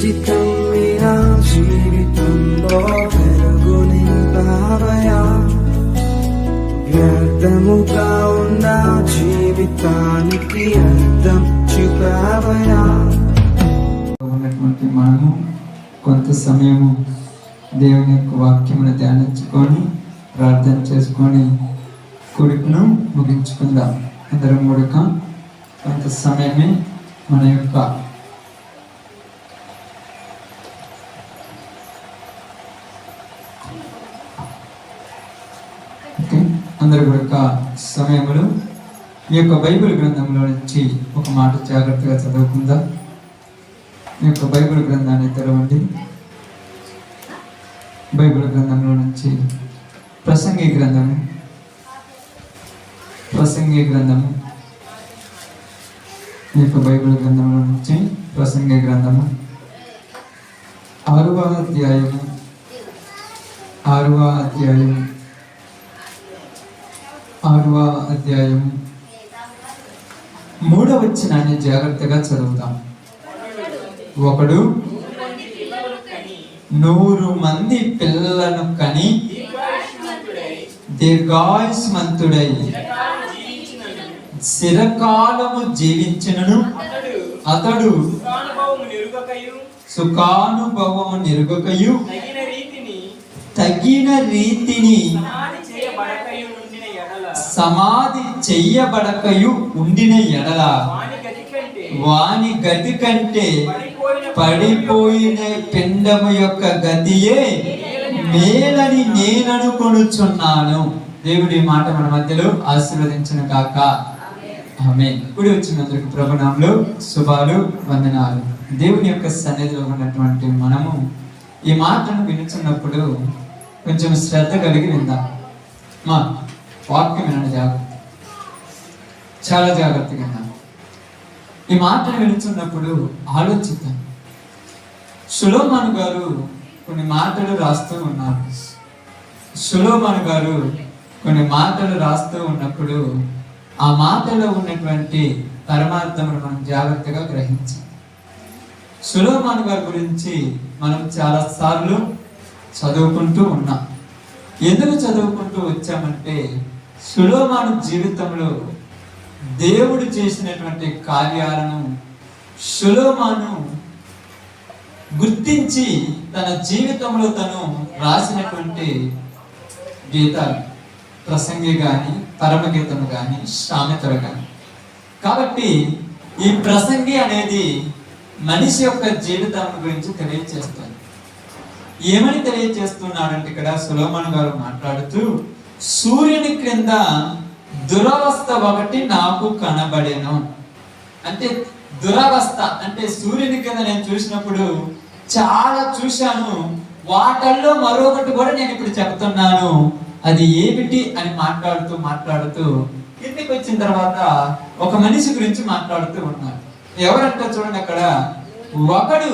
జీవితం మీరా జీవితంలో వెలుగు నింపావయా, వ్యర్థముగా ఉన్న జీవితానికి అర్థం చూపావయా. ఉన్నటువంటి మనము కొంత సమయము దేవుని యొక్క వాక్యమును ధ్యానించుకొని ప్రార్థన చేసుకొని కొడుకును ముగించుకుందాం. అందరం కొడుక కొంత సమయమే మన యొక్క అందరు కొడుక సమయములు ఈ యొక్క బైబిల్ గ్రంథంలో నుంచి ఒక మాట జాగ్రత్తగా చదువుకుందాం. ఈ యొక్క బైబిల్ గ్రంథాన్ని తెరవండి. బైబిల్ గ్రంథంలో నుంచి ప్రసంగి గ్రంథము ఈ యొక్క బైబిల్ గ్రంథంలో నుంచి ప్రసంగి గ్రంథము 6వ అధ్యాయము 3వ వచనాన్ని జాగ్రత్తగా చదువుతాం. ఒకడు 100 మంది పిల్లలను కని దీర్ఘాయుష్మంతుడై చిరకాలము జీవించినను అతడు సుఖానుభవము నిరుగకయు తగిన రీతిని సమాధి చెయ్యబడకయు ఉండిన ఎడల వాని గతి కంటే పడిపోయిన పిండము యొక్క గతియే మేలని నేననుకొనుచున్నాను. దేవుడి మాట మన మధ్యలో ఆశీర్వదించును గాక. ఆమేన్. కూడి వచ్చినందుకు ప్రభునామములో శుభాలు, వందనాలు. దేవుని యొక్క సన్నిధిలో ఉన్నటువంటి మనము ఈ మాటను వినుచున్నప్పుడు కొంచెం శ్రద్ధ కలిగి విందాం. మా వాక్యం వినండి, జాగ్రత్త, చాలా జాగ్రత్తగా విందాం. ఈ మాటను వినుచున్నప్పుడు ఆలోచిద్దాం. సొలొమోను గారు కొన్ని మాటలు రాస్తూ ఉన్నారు. సొలొమోను గారు కొన్ని మాటలు రాస్తూ ఉన్నప్పుడు ఆ మాటలో ఉన్నటువంటి పరమార్థమును మనం జాగ్రత్తగా గ్రహించాలి. సొలొమోను గారి గురించి మనం చాలా సార్లు చదువుకుంటూ ఉన్నాం. ఎందుకు చదువుకుంటూ వచ్చామంటే సొలొమోను జీవితంలో దేవుడు చేసినటువంటి కార్యాలను సొలొమోను గుర్తించి తన జీవితంలో తను రాసినటువంటి గీతాలు, ప్రసంగి కానీ, పరమగీతము కానీ, సామెతలు కానీ. కాబట్టి ఈ ప్రసంగి అనేది మనిషి యొక్క జీవితం గురించి తెలియజేస్తుంది. ఏమని తెలియజేస్తున్నాడంటే ఇక్కడ సొలొమోను గారు మాట్లాడుతూ, సూర్యుని క్రింద దురవస్థ ఒకటి నాకు కనబడెను. అంటే దురవస్థ అంటే సూర్యుని కింద నేను చూసినప్పుడు చాలా చూశాను, వాటల్లో మరొకటి కూడా నేను ఇప్పుడు చెప్తున్నాను, అది ఏమిటి అని మాట్లాడుతూ ఇంటికి వచ్చిన తర్వాత ఒక మనిషి గురించి మాట్లాడుతూ ఉన్నారు. ఎవరంటే చూడండి, అక్కడ ఒకడు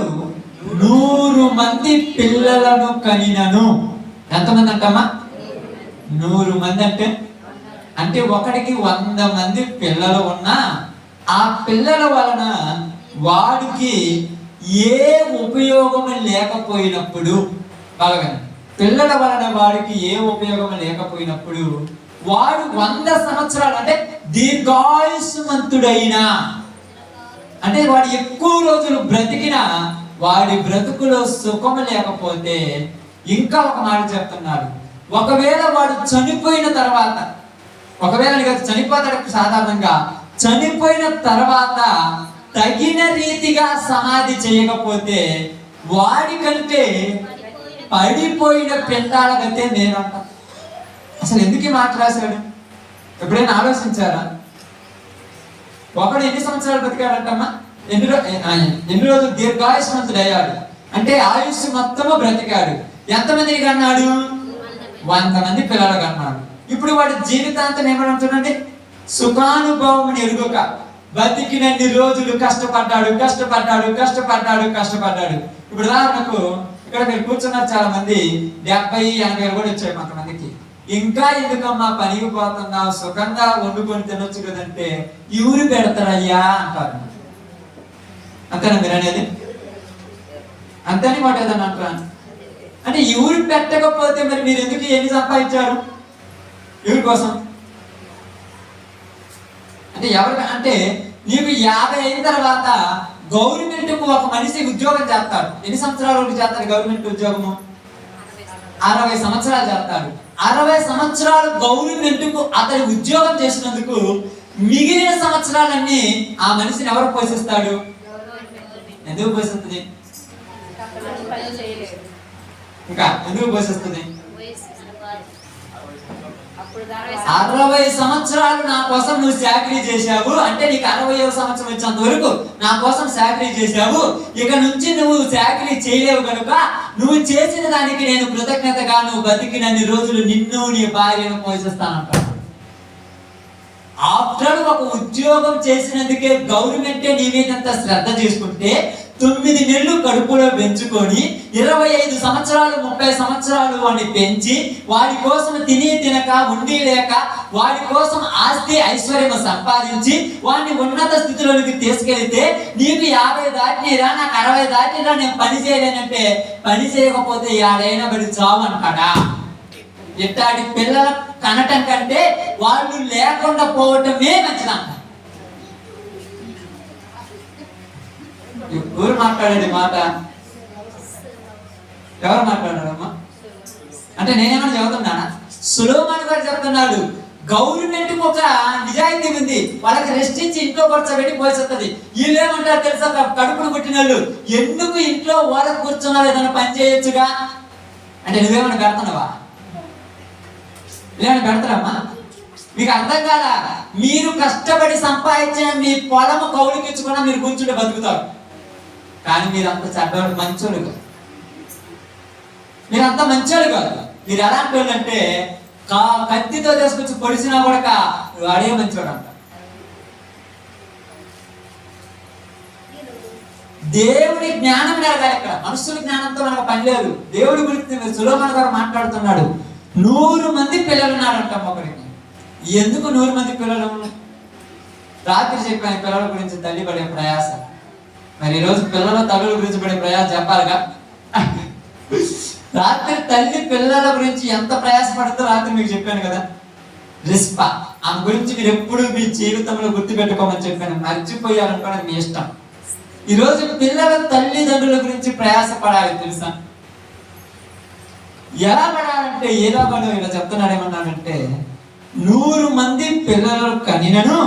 100 మంది పిల్లలను కనినను. ఎంతమంది అంటమ్మా? 100 మంది అంటే ఒకడికి 100 మంది పిల్లలు ఉన్నా ఆ పిల్లల వలన వాడికి ఏ ఉపయోగం లేకపోయినప్పుడు, బాగా పిల్లల వలన వాడికి ఏ ఉపయోగం లేకపోయినప్పుడు వాడు 100 సంవత్సరాలు అంటే దీర్ఘాయుష్మంతుడైనా, అంటే వాడు ఎక్కువ రోజులు బ్రతికినా వాడి బ్రతుకులో సుఖం లేకపోతే, ఇంకా ఒక మాట చెప్తున్నాడు, ఒకవేళ వాడు చనిపోయిన తర్వాత, ఒకవేళ చనిపోతాడు సాధారణంగా, చనిపోయిన తర్వాత తగిన రీతిగా సమాధి చేయకపోతే వాడికంటే పడిపోయిన పిండాల గతే నేనంట. అసలు ఎందుకు మాట రాశాడు? ఎప్పుడైనా ఆలోచించారా? ఒకడు ఎన్ని సంవత్సరాలు బ్రతికాడంటమ్మా? ఎన్ని రోజులు దీర్ఘాయుష్మంతుడు అయ్యాడు అంటే ఆయుష్ మొత్తము బ్రతికాడు. ఎంతమందిని కన్నాడు? 100 మంది పిల్లలు కన్నాడు. ఇప్పుడు వాడి జీవితాంతం ఏమంటున్నాడు? సుఖానుభవం ఎరుగక బతికినన్ని రోజులు కష్టపడ్డాడు. ఇప్పుడు ఉదాహరణకు ఇక్కడ మీరు కూర్చున్నారు చాలా మంది, 70-80 కూడా వచ్చాయి కొంతమందికి. ఇంకా ఎందుకమ్మా పనికి పోతున్నావు, సుఖంగా వండుకొని తినొచ్చు కదంటే ఈ ఊరు పెడతారయ్యా అంటారు. అంతేనా మీరు అనేది? అంతని మాట ఏదన్నా అంటారా? అంటే ఎవరు పెట్టకపోతే మరి మీరు ఎందుకు ఎన్ని సంపాదించారు? ఎవరి కోసం? అంటే ఎవరికి అంటే నీకు 50 అయిన తర్వాత గవర్నమెంట్ ఒక మనిషి ఉద్యోగం చేస్తాడు. ఎన్ని సంవత్సరాల వరకు చేస్తాడు గవర్నమెంట్ ఉద్యోగము? 60 సంవత్సరాలు చేస్తాడు. 60 సంవత్సరాలు గవర్నమెంట్ కు అతని ఉద్యోగం చేసినందుకు మిగిలిన సంవత్సరాలన్నీ ఆ మనిషిని ఎవరు పోషిస్తాడు? ఎందుకు పోషిస్తుంది? ఇంకా ఎందుకు పోషిస్తుంది? 60 సంవత్సరాలు నా కోసం నువ్వు చాకరీ చేశావు అంటే నీకు 60వ సంవత్సరం వచ్చేంత వరకు నా కోసం చాకరీ చేశావు. ఇక నుంచి నువ్వు చాకరీ చేయలేవు కనుక నువ్వు చేసిన దానికి నేను కృతజ్ఞతగా నువ్వు బతికినన్ని రోజులు నిన్ను నీ భార్యను పోషిస్తానంటాడు. ఆఫ్టర్ ఒక ఉద్యోగం చేసినందుకే గవర్నమెంటే నీ మీద అంత శ్రద్ధ చేసుకుంటే 9 నెలలు కడుపులో పెంచుకొని 25 సంవత్సరాలు 30 సంవత్సరాలు వాడిని పెంచి వాడి కోసం తిని తినక ఉండి లేక వాడి కోసం ఆస్తి ఐశ్వర్యం సంపాదించి వాడిని ఉన్నత స్థితిలోకి తీసుకెళ్తే నీకు 50 దాటిరా నాకు 60 దాటిరా నేను పని చేయలేనంటే పని చేయకపోతే ఏడైనా బడి చావు అంటాడా? ఇట్లాంటి పిల్లల కనటం కంటే వాళ్ళు లేకుండా పోవటమే మంచిదంట. ఎవరు మాట్లాడేది మాట? ఎవరు మాట్లాడారమ్మా? అంటే నేనేమన్నా చదువుతున్నానా? సొలొమోను గారు చెప్తున్నాడు గవర్నమెంట్ ఒక నిజాయితీ ఉంది, వాళ్ళకి రెస్ట్ ఇచ్చి ఇంట్లో కూర్చోబెట్టి పోసేస్తుంది. వీళ్ళు ఏమంటారు తెలుసా? కడుపును పుట్టిన వాళ్ళు ఎందుకు ఇంట్లో వాళ్ళకు కూర్చున్నారు, ఏదైనా పని చేయొచ్చుగా అంటే నువ్వేమన్నా పెడుతున్నావా? ఏమైనా పెడతారమ్మా? మీకు అర్థం కాదా? మీరు కష్టపడి సంపాదించిన మీ పొలము కౌలుకి ఇచ్చుకున్నా మీరు కూర్చుంటే బతుకుతారు. కానీ మీరంతా చెడ్డవాడు, మంచోళ్ళు కాదు. మీరంతా మంచోళ్ళు కాదు. మీరు ఎలాంటి వాళ్ళు అంటే కత్తితో తీసుకొచ్చి పొడిచినా కూడా వాడే మంచోడు అంట. దేవుడి జ్ఞానం జరగాలి ఇక్కడ. మనుషుల జ్ఞానంతో మనకు పని లేదు. దేవుడి గురించి సొలొమోను గారు మాట్లాడుతున్నాడు. 100 మంది పిల్లలు ఉన్నారంట ఒకరికి. ఎందుకు 100 మంది పిల్లలు? రాత్రి చెప్పాను పిల్లల గురించి తల్లి పడే ప్రయాస. మరి ఈరోజు పిల్లల తల్లుల గురించి పడే ప్రయాస చెప్పాలిగా. రాత్రి తల్లి పిల్లల గురించి ఎంత ప్రయాసపడుతుందో రాత్రి మీకు చెప్పాను కదా. రిస్పా ఆమె గురించి మీరు ఎప్పుడు మీ జీవితంలో గుర్తుపెట్టుకోమని చెప్పాను. మర్చిపోయాలనుకోవడం మీ ఇష్టం. ఈరోజు పిల్లల తల్లిదండ్రుల గురించి ప్రయాసపడాలి తెలుసా? ఎలా పడాలంటే ఎలా పడవు? ఇలా చెప్తున్నాడు ఏమన్నాడంటే 100 మంది పిల్లలు కనినను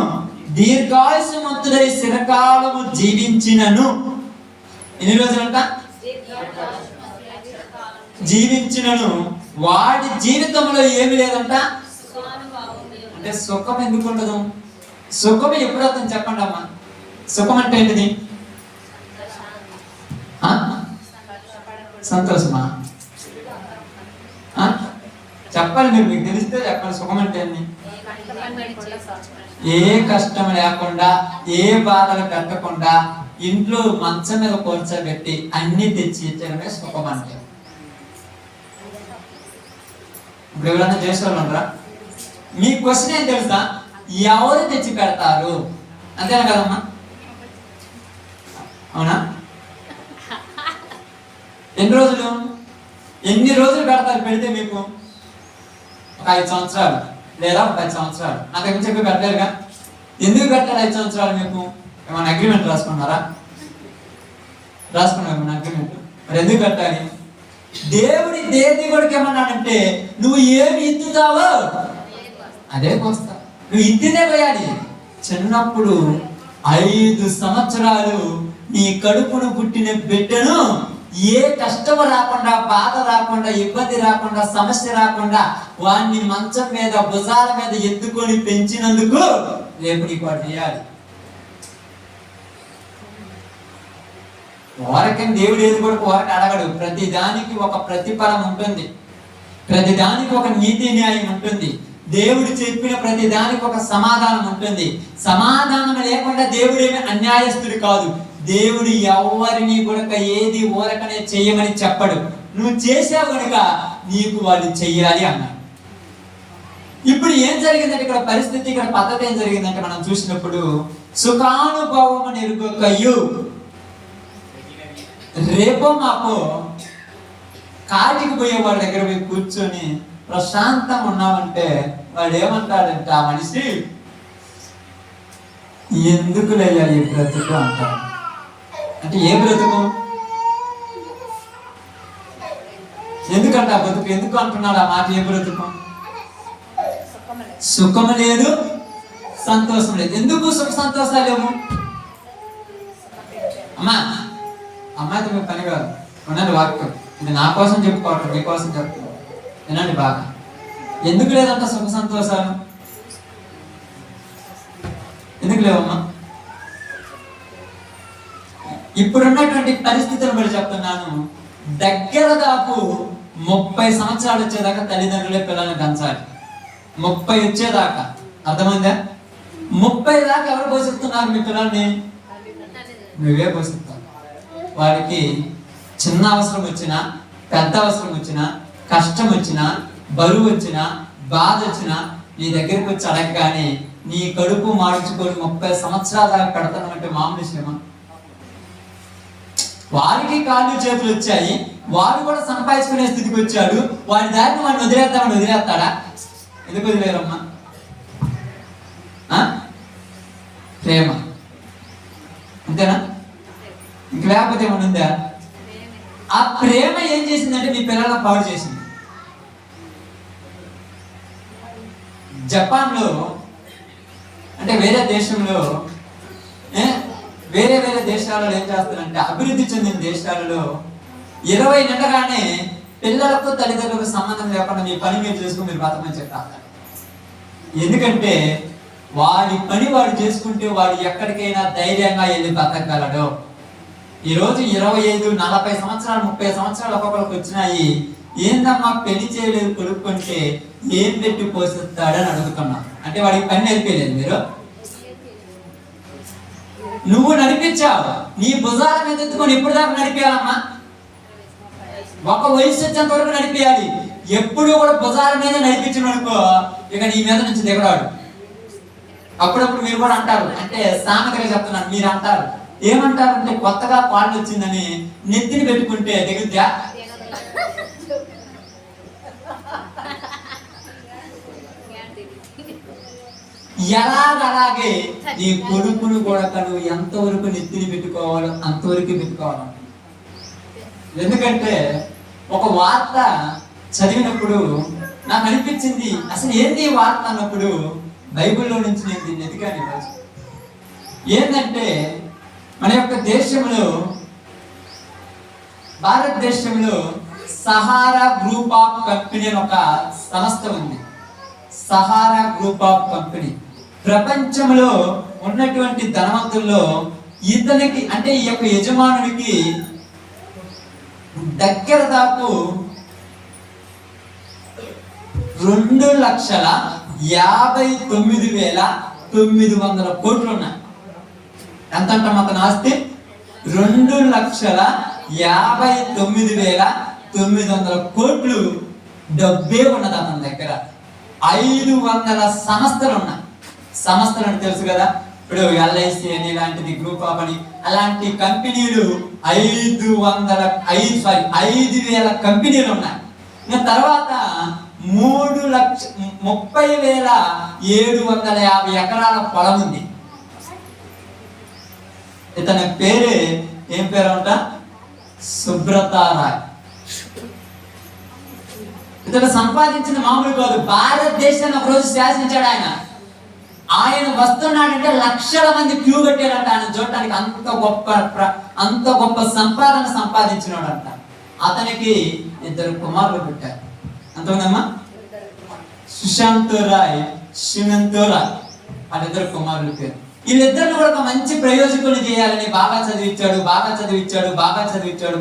దీర్ఘాయుష్మంతుడై చిరకాలము జీవించినను. ఎన్ని రోజులంట? జీవించినను వాడి జీవితంలో ఏమి లేదంట. అంటే సుఖం ఎందుకు ఉండదు? సుఖం ఎప్పుడు అవుతుంది చెప్పండి అమ్మా. సుఖం అంటే ఏంటిది? సంతోషమా? చెప్పాలి మీరు, మీకు తెలిస్తే చెప్పండి. సుఖం అంటే ఏంటి? ఏ కష్టం లేకుండా ఏ బాధలు పెట్టకుండా ఇంట్లో మంచం మీద కూర్చోబెట్టి అన్ని తెచ్చి ఇచ్చడమే సుఖం అంటే. ఇప్పుడు ఎవరైనా చేసేవాళ్ళు ఉండరా? మీ క్వశ్చన్ ఏం తెలుసా? ఎవరు తెచ్చి పెడతారు? అంతేనా కదమ్మా? అవునా? ఎన్ని రోజులు పెడతారు? పెడితే మీకు ఒక 5 సంవత్సరాలు లేదా ఒక 10 సంవత్సరాలు. నాకు ఏమి చెప్పి పెట్టలేరుగా. ఎందుకు పెట్టాలి 5 సంవత్సరాలు? మీకు ఏమైనా అగ్రిమెంట్ రాసుకున్నారా? రాసుకున్నావు ఏమైనా అగ్రిమెంట్? మరి ఎందుకు పెట్టాలి? దేవుడికి ఏమన్నాడంటే నువ్వు ఏమి ఇద్దుతావో అదే కోస్తావు. నువ్వు ఇద్దినే పోయాలి. చిన్నప్పుడు 5 సంవత్సరాలు నీ కడుపును పుట్టిన బిడ్డను ఏ కష్టము రాకుండా, బాధ రాకుండా, ఇబ్బంది రాకుండా, సమస్య రాకుండా వాడిని మంచం మీద భుజాల మీద ఎత్తుకొని పెంచినందుకు రేపు నీకు వాడు చేయాలి. ఓరకం దేవుడు ఏది కూడా ఓరక అడగడు. ప్రతి దానికి ఒక ప్రతిఫలం ఉంటుంది. ప్రతి దానికి ఒక నీతి న్యాయం ఉంటుంది. దేవుడు చెప్పిన ప్రతి దానికి ఒక సమాధానం ఉంటుంది. సమాధానం లేకుండా దేవుడేమి అన్యాయస్తుడు కాదు. దేవుడు ఎవరిని కూడా ఏది ఊరకనే చెయ్యమని చెప్పడు. నువ్వు చేసావు కనుక నీకు వాళ్ళు చెయ్యాలి అన్నాడు. ఇప్పుడు ఏం జరిగిందంటే ఇక్కడ పరిస్థితి, ఇక్కడ పద్ధతి ఏం జరిగిందంటే మనం చూసినప్పుడు సుఖానుభవం ఎరుగకయు రేపో మాపో కాటికి పోయే వాడి దగ్గర పోయి కూర్చొని ప్రశాంతంగా ఉన్నామంటే వాడు ఏమంటాడంటే ఆ మనిషి ఎందుకు లేయ్యా ఈ బ్రతుకు అంటాడు. అంటే ఏ బ్రతుకు? ఎందుకంటే ఆ బ్రతుకు ఎందుకు అంటున్నాడు ఆ మాట? ఏ బ్రతుకు? సుఖం లేదు, సంతోషం లేదు. ఎందుకు సుఖ సంతోషాలు లేవు? అమ్మాయితో మీకు పని కాదు, ఉండండి. వాక్యం ఇది నా కోసం చెప్పుకోవటం, మీకోసం చెప్తున్నాను, వినండి బాగా. ఎందుకు లేదంట సుఖ సంతోషాలు? ఎందుకు లేవమ్మా? ఇప్పుడున్నటువంటి పరిస్థితులను బట్టి చెప్తున్నాను. దగ్గర దాపు 30 సంవత్సరాలు వచ్చేదాకా తల్లిదండ్రులే పిల్లల్ని పెంచాలి. 30 వచ్చేదాకా. అర్థమైందా? 30 దాకా ఎవరు పోషిస్తున్నారు మీ పిల్లల్ని? నువ్వే పోషిస్తావు. వాడికి చిన్న అవసరం వచ్చినా, పెద్ద అవసరం వచ్చినా, కష్టం వచ్చినా, బరువు వచ్చినా, బాధ వచ్చినా నీ దగ్గరికి వచ్చి అడగగానే నీ కడుపు మార్చుకొని 30 సంవత్సరాల దాకా పెడతానంటే మామూలు విషయమా? వాడికి కాళ్ళు చేతులు వచ్చాయి, వాడు కూడా సంపాదించుకునే స్థితికి వచ్చాడు. వాడి దారిని వాడిని వదిలేద్దామని వదిలేస్తాడా? ఎందుకు వదిలేరమ్మా? ప్రేమ అంతేనా? ఇంక లేకపోతే ఏమన్నా ఉందా? ఆ ప్రేమ ఏం చేసిందంటే మీ పిల్లలను పాడు చేసింది. జపాన్లో అంటే వేరే దేశంలో వేరే వేరే దేశాలలో ఏం చేస్తారంటే అభివృద్ధి చెందిన దేశాలలో 20 నిండగానే పిల్లలకు తల్లిదండ్రులకు సంబంధం లేకుండా మీ పని మీరు చేసుకుని మీరు బతకమని చెప్తారు. ఎందుకంటే వాడి పని వాడు చేసుకుంటే వాడు ఎక్కడికైనా ధైర్యంగా వెళ్ళి బతకగలడు. ఈరోజు 25, 40 సంవత్సరాలు, 30 సంవత్సరాలు ఒక్కొక్కరికి వచ్చినాయి. ఏందమ్మా పెళ్లి చేయలేదు కొడుకుంటే ఏం పెట్టి పోషిస్తాడని అడుగుతున్నాం. అంటే వాడికి పని నేర్పేయలేదు మీరు. నువ్వు నడిపించావు, నీ భుజాల మీద ఎత్తుకొని ఎప్పుడు దాకా నడిపేయాలమ్మా? ఒక వయసు వచ్చేంత వరకు నడిపేయాలి. ఎప్పుడు కూడా భుజాల మీద నడిపించిన అనుకో ఇక నీ మీద నుంచి దిగడాడు. అప్పుడప్పుడు మీరు కూడా అంటారు, అంటే సామెతగా చెప్తున్నాను, మీరు అంటారు ఏమంటారంటే కొత్తగా పాలు వచ్చిందని నెత్తిని పెట్టుకుంటే దిగుద్దా? ఎలాగలాగే నీ కొడుకును కూడా నువ్వు ఎంతవరకు నెత్తిని పెట్టుకోవాలో అంతవరకు పెట్టుకోవాలి. ఎందుకంటే ఒక వార్త చదివినప్పుడు నాకు అనిపించింది, అసలు ఏంటి వార్త అన్నప్పుడు బైబిల్లో నుంచి నేను దీన్ని ఎదిగాను. ఈరోజు ఏంటంటే మన యొక్క దేశంలో, భారతదేశంలో సహారా గ్రూప్ ఆఫ్ కంపెనీ అని ఒక సంస్థ ఉంది. సహారా గ్రూప్ ఆఫ్ కంపెనీ ప్రపంచంలో ఉన్నటువంటి ధనవంతుల్లో ఇతనికి అంటే ఈ యొక్క యజమానునికి దగ్గర దాపు 2,59,900 కోట్లు ఉన్నాయి. ఎంత అంటాం అతని ఆస్తి? 2,59,900 కోట్లు డబ్బే ఉన్నది అతని దగ్గర. 500 సంస్థలు ఉన్నాయి. సంస్థలు అంటే తెలుసు కదా, ఇప్పుడు LIC అని ఇలాంటిది, గ్రూప్ ఆఫ్ అని, అలాంటి కంపెనీలు 5,000 కంపెనీలు ఉన్నాయి. తర్వాత 3,30,750 ఎకరాల పొలం ఉంది. ఇతని పేరే ఏం పేరు అంట? సుబ్రతారాయ్. ఇతను సంపాదించిన మామూలు కాదు. భారతదేశాన్ని ఒకరోజు శాసించాడు ఆయన. ఆయన వస్తున్నాడంటే లక్షల మంది క్యూ కట్టారంట ఆయన చూడటానికి. అంత గొప్ప సంపాదన సంపాదించినాడంట. అతనికి 2 కుమారులు పుట్టారు. అంతేనమ్మా? సుశాంత్ రాయ్, శ్రీమంత్ రాయ్, ఆ 2 కుమారుల పేరు. వీళ్ళిద్దరిని కూడా ఒక మంచి ప్రయోజకులు చేయాలని బాగా చదివించాడు.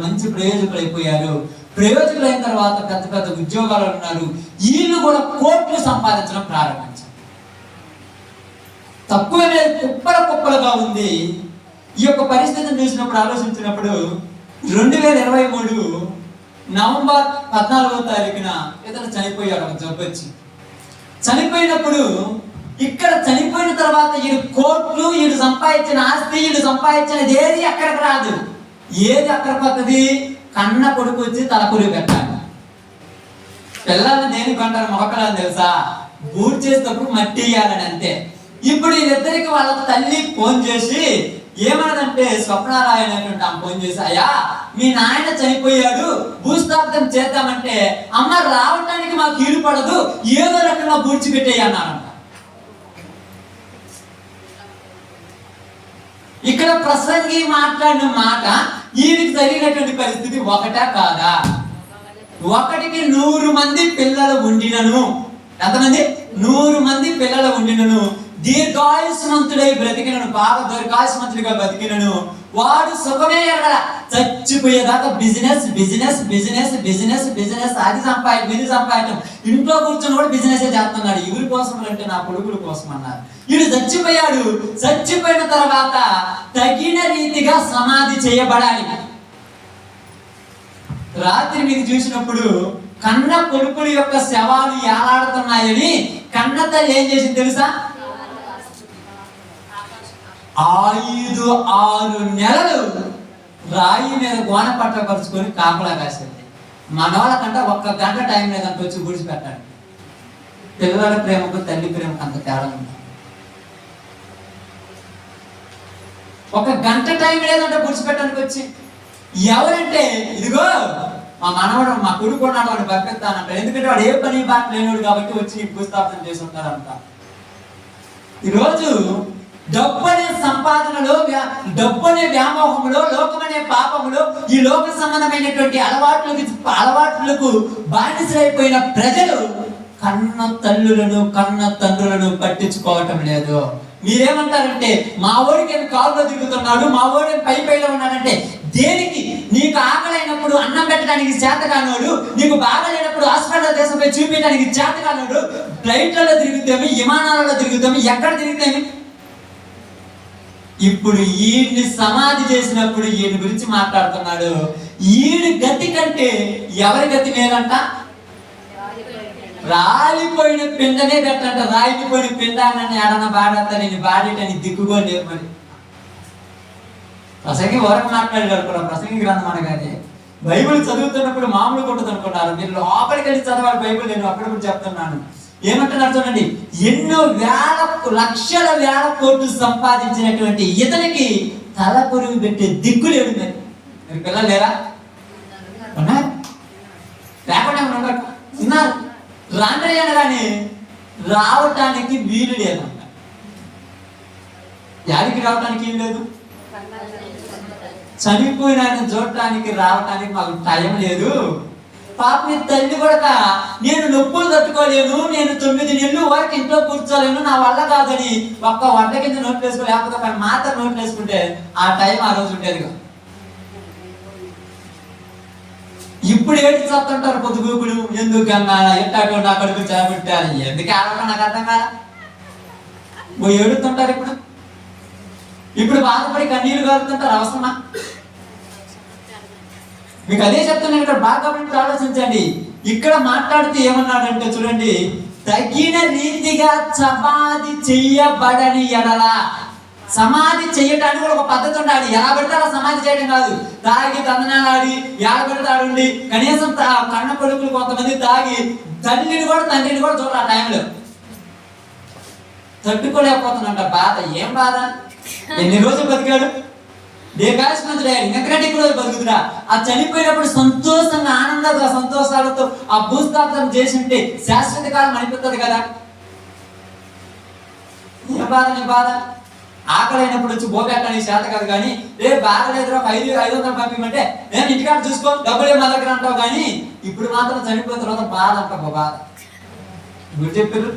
మంచి ప్రయోజకులు అయిపోయారు. ప్రయోజకులు అయిన తర్వాత పెద్ద పెద్ద ఉద్యోగాలు ఉన్నారు. వీళ్ళు కూడా కోట్లు సంపాదించడం ప్రారంభించారు. తక్కువ కుప్పలుగా ఉంది. ఈ యొక్క పరిస్థితిని చూసినప్పుడు, ఆలోచించినప్పుడు 2023 నవంబర్ 14వ తారీఖున ఇతను చనిపోయాడు. ఒక జబ్బు వచ్చి చనిపోయినప్పుడు, ఇక్కడ చనిపోయిన తర్వాత ఈడు కోట్లు, ఈడు సంపాదించిన ఆస్తి, ఈడు సంపాదించినది ఏది అక్కడికి రాదు. ఏది అక్కడ పద్ధతి? కన్న కొడుకు వచ్చి తలకొరి పెట్టాలి. పిల్లల్ని దేనికి అంటారు? మొక్కలని తెలుసా? బూట్ చేసేటప్పుడు మట్టి వేయాలని, అంతే. ఇప్పుడు వీళ్ళిద్దరికి వాళ్ళ తల్లి ఫోన్ చేసి ఏమన్నదంటే, స్వప్నారాయణ అనేటువంటి ఆమె ఫోన్ చేసి, అయ్యా మీ నాయన చనిపోయాడు, భూస్థాపితం చేద్దామంటే అమ్మ రావటానికి మాకు కీడు పడదు, ఏదో రకంగా పూడ్చిపెట్టేయి అన్నారంట. ఇక్కడ ప్రసంగి మాట్లాడిన మాట వీడికి జరిగినటువంటి పరిస్థితి ఒకటా కాదా? 1కి 100 మంది పిల్లలు ఉండినను, ఎంతమంది? 100 మంది పిల్లలు ఉండినను, దీర్ఘాయుష్మంతుడై బ్రతికినను, బాగా దీర్ఘాయుష్మంతుడిగా బ్రతికినను, వాడు సుఖమే ఎరగల. చచ్చిపోయేదాకా business business business business business, అది సంపాదించడం ఇది సంపాదించడం, ఇంట్లో కూర్చొని కూడా బిజినెస్ చేస్తున్నాడు. ఎవరి కోసం అంటే నా కొడుకుల కోసం అన్నారు. వీడు చచ్చిపోయాడు. చచ్చిపోయిన తర్వాత తగిన రీతిగా సమాధి చేయబడాలి. రాత్రి మీకు చూసినప్పుడు కన్న కొడుకుల యొక్క శవాలు ఏలాడుతున్నాయని కన్న తల్లి ఏం చేసింది తెలుసా? 5-6 నెలలు రాయి మీద గోన పట్ట పరుచుకొని కాపలా కాసింది. మనవాళ్ళ కంటే 1 గంట టైం లేదంటే వచ్చి గుడిచిపెట్టాడు. పిల్లల ప్రేమకు తల్లి ప్రేమకు అంత తేడా ఉంది. 1 గంట టైం లేదంటే గుడిచిపెట్టడానికి వచ్చి, ఎవరంటే ఇదిగో మా మనవడు మా కొడుకు ఉన్నాడు వాడు పంపిస్తానంట. ఎందుకంటే వాడు ఏ పని బాట లేనివాడు కాబట్టి వచ్చి భూస్థాపన చేసి ఉంటారంట. ఈరోజు డబ్బు అనే సంపాదనలో, డబ్బు అనే వ్యామోహంలో, లోకమనే పాపములో, ఈ లోక సంబంధమైనటువంటి అలవాట్లకు బానిసైపోయిన ప్రజలు కన్న తల్లులను కన్న తండ్రులను పట్టించుకోవటం లేదు. మీరేమంటారంటే మా ఓడికి ఏమి కాలులో తిరుగుతున్నాడు, మా ఓడి పైలో ఉన్నాడంటే దేనికి? నీకు ఆకలైనప్పుడు అన్నం పెట్టడానికి చేత కానోడు, నీకు బాగలేనప్పుడు హాస్పిటల్ దేశంపై చూపించడానికి చేత కానోడు, ఫ్లైట్లలో తిరుగుతామి, విమానాలలో తిరుగుతామి, ఎక్కడ తిరుగుతామి? ఇప్పుడు ఈయన్ని సమాధి చేసినప్పుడు ఈయన గురించి మాట్లాడుతున్నాడు. ఈయన గతి కంటే ఎవరి గతి మేలంట? రాలిపోయిన పిండనే పెట్టంట. రాలిపోయిన పిండాన్ని ఎడన బాడతా, నేను బాడేటని దిక్కుగా లేవు. మరి ప్రసంగి వరకు మాట్లాడారు కూడా. ప్రసంగి గ్రంథం అనగానే బైబిల్ చదువుతున్నప్పుడు మామూలు కొట్టదు అనుకున్నారు. మీరు లోపలికి వెళ్ళి చదవాలి బైబిల్. నేను అప్పుడప్పుడు చెప్తున్నాను. ఏమంటున్నారు చూడండి, ఎన్నో లక్షల వేల కోట్లు సంపాదించినటువంటి ఇతనికి తల కొరువు పెట్టే దిక్కు లేదు. మీరు పిల్లలు లేరా? ఉన్నారు, లేకుండా ఉన్నారు. రాండ్రి అనగానే రావటానికి వీలు లేదంట. యాడికి రావటానికి ఏం లేదు? చనిపోయిన ఆయన చూడటానికి రావటానికి మాకు టైం లేదు. పాప మీ తల్లి కూడా నేను నొప్పులు తట్టుకోలేను, నేను 9 నెలలు వరకు ఇంట్లో కూర్చోలేను, నా వల్ల కాదని ఒక్క వంట కింద నోట్లు వేసుకో, లేకపోతే ఒక మాత్రం నోట్లు వేసుకుంటే ఆ టైం ఆ రోజు ఉండేదిగా. ఇప్పుడు ఏడు చెప్తుంటారు పొద్దుగూకులు, ఎందుకు అన్నా ఎట్టాటో నా కడుపు చేపట్టారు, ఎందుకు ఆడటం నాకు అర్థం కాదా? ఏడుతుంటారు. ఇప్పుడు బాధపడి కన్నీరు కారుతుంటారు. అవసరమా? మీకు అదే చెప్తున్నాను. ఇక్కడ బాగా ఆలోచించండి. ఇక్కడ మాట్లాడుతూ ఏమన్నాడంటే చూడండి, తగిన రీతిగా సమాధి చెయ్యబడని ఎడల. సమాధి చేయడానికి కూడా ఒక పద్ధతి ఉండాలి. ఎలా పెడితే అలా సమాధి చేయడం కాదు. తాగి తందనాలాడి ఎలా పెడితే ఆడుండి, కనీసం కన్న కొడుకులు కొంతమంది తాగి తల్లిని కూడా తండ్రిని కూడా చూడాలి. ఆ టైంలో తట్టుకోలేకపోతున్నంట బాధ. ఏం బాధ? ఎన్ని రోజులు బతికాడు? దీర్ఘాయుష్మంతుడయ్యాడు. ఇంకంటే ఎక్కువ రోజులు బతుకుతుడా? ఆ చనిపోయినప్పుడు సంతోషంగా ఆనందంగా సంతోషాలతో ఆ భూస్థాపనం చేసి ఉంటే శాశ్వత కాలం అనిపిస్తుంది కదా. ఏ బాధ? నీ బాధ ఆకలైనప్పుడు వచ్చి బోబెట్టని చేత కాదు. కానీ బాధలేదు, ఒక 500 పంపిమంటే నేను ఇంటికాడ చూసుకో, డబ్బులే మా దగ్గర అంటావు. కానీ ఇప్పుడు మాత్రం చనిపోయిన తర్వాత బాధ అంటావు. బాధ ఇప్పుడు చెప్పారు.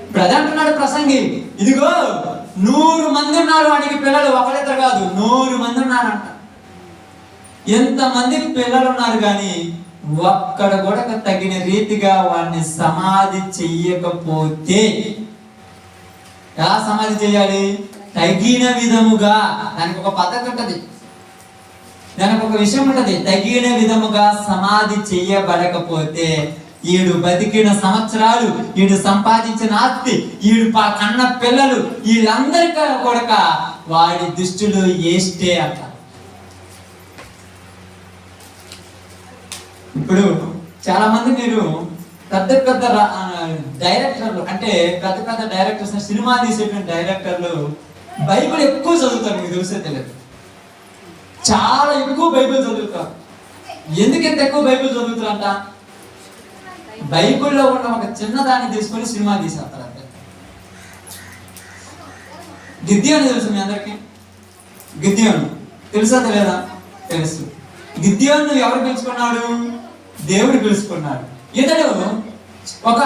ఇప్పుడు అదే అంటున్నాడు ప్రసంగి. ఇదిగో 100 మంది ఉన్నారు వాడికి పిల్లలు, ఒకరిద్దరు కాదు, 100 మంది ఉన్నారంట. ఎంతమంది పిల్లలు ఉన్నారు కానీ ఒక్కడ కూడా తగిన రీతిగా వాడిని సమాధి చెయ్యకపోతే ఎలా సమాధి చేయాలి? తగిన విధముగా. దానికి ఒక పద్ధతి ఉంటుంది, దానికి ఒక విషయం ఉంటుంది. తగిన విధముగా సమాధి చెయ్యబడకపోతే ఈడు బతికిన సంవత్సరాలు, ఈడు సంపాదించిన ఆస్తి, ఈడు కన్న పిల్లలు, వీళ్ళందరికీ కూడా వాడి దుష్టులు ఏస్టే అంట. ఇప్పుడు చాలా మంది మీరు పెద్ద పెద్ద డైరెక్టర్లు, అంటే పెద్ద పెద్ద డైరెక్టర్స్, సినిమా తీసేటువంటి డైరెక్టర్లు బైబిల్ ఎక్కువ చదువుతారు. మీకు తెలిసే తెలియదు, చాలా ఎక్కువ బైబిల్ చదువుతారు. ఎందుకు ఎంత ఎక్కువ బైబిల్ చదువుతారంట? బైబిల్లో ఉన్న ఒక చిన్నదాన్ని తీసుకొని సినిమా తీసేస్తారు అంతే. గిద్యోను తెలుసు మీ అందరికి? గిద్యోను తెలుసా తెలియదా? తెలుసు. గిద్యోను ఎవరు పిలుచుకున్నాడు? దేవుడు పిలుచుకున్నాడు. ఇతడు ఒక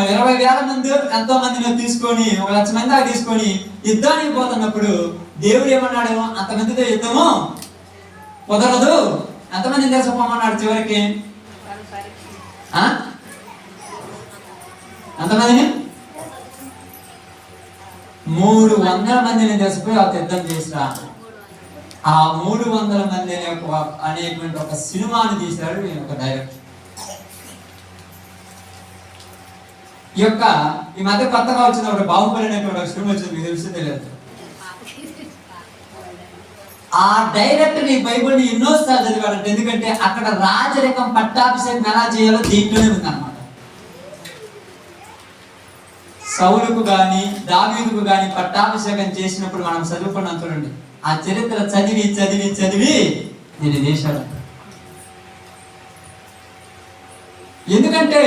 20,000 మంది ఎంతో మందిని తీసుకొని, 1,00,000 మంది దాకా తీసుకొని యుద్ధానికి పోతున్నప్పుడు దేవుడు ఏమన్నాడు? అంతమందితో యుద్ధము కుదరదు, ఎంతమందిని తీసుకుపోమన్నాడు చివరికి? ఎంతమందిని? 300 మందిని తీసుకుపోయి ఒక యుద్ధం చేసిరా. ఆ 300 మంది అనేటువంటి ఒక సినిమాని తీశాడు ఒక డైరెక్టర్. ఈ మధ్య కొత్తగా వచ్చిన ఒక బాహుబలి అనేటువంటి ఒక సినిమా వచ్చింది, మీకు తెలిసి తెలియదు. ఆ డైరెక్టర్ ఈ బైబిల్ని ఎన్నోసార్లు చదివాడంటే, ఎందుకంటే అక్కడ రాజరికం పట్టాభిషేకం ఎలా చేయాలో దీంట్లోనే ఉందన్నమాట. సౌలుకు గాని దావీదుకు గాని పట్టాభిషేకం చేసినప్పుడు మనం చదువుకున్నాం చూడండి. ఆ చరిత్ర చదివి చదివి చదివి నేను చేశాడు. ఎందుకంటే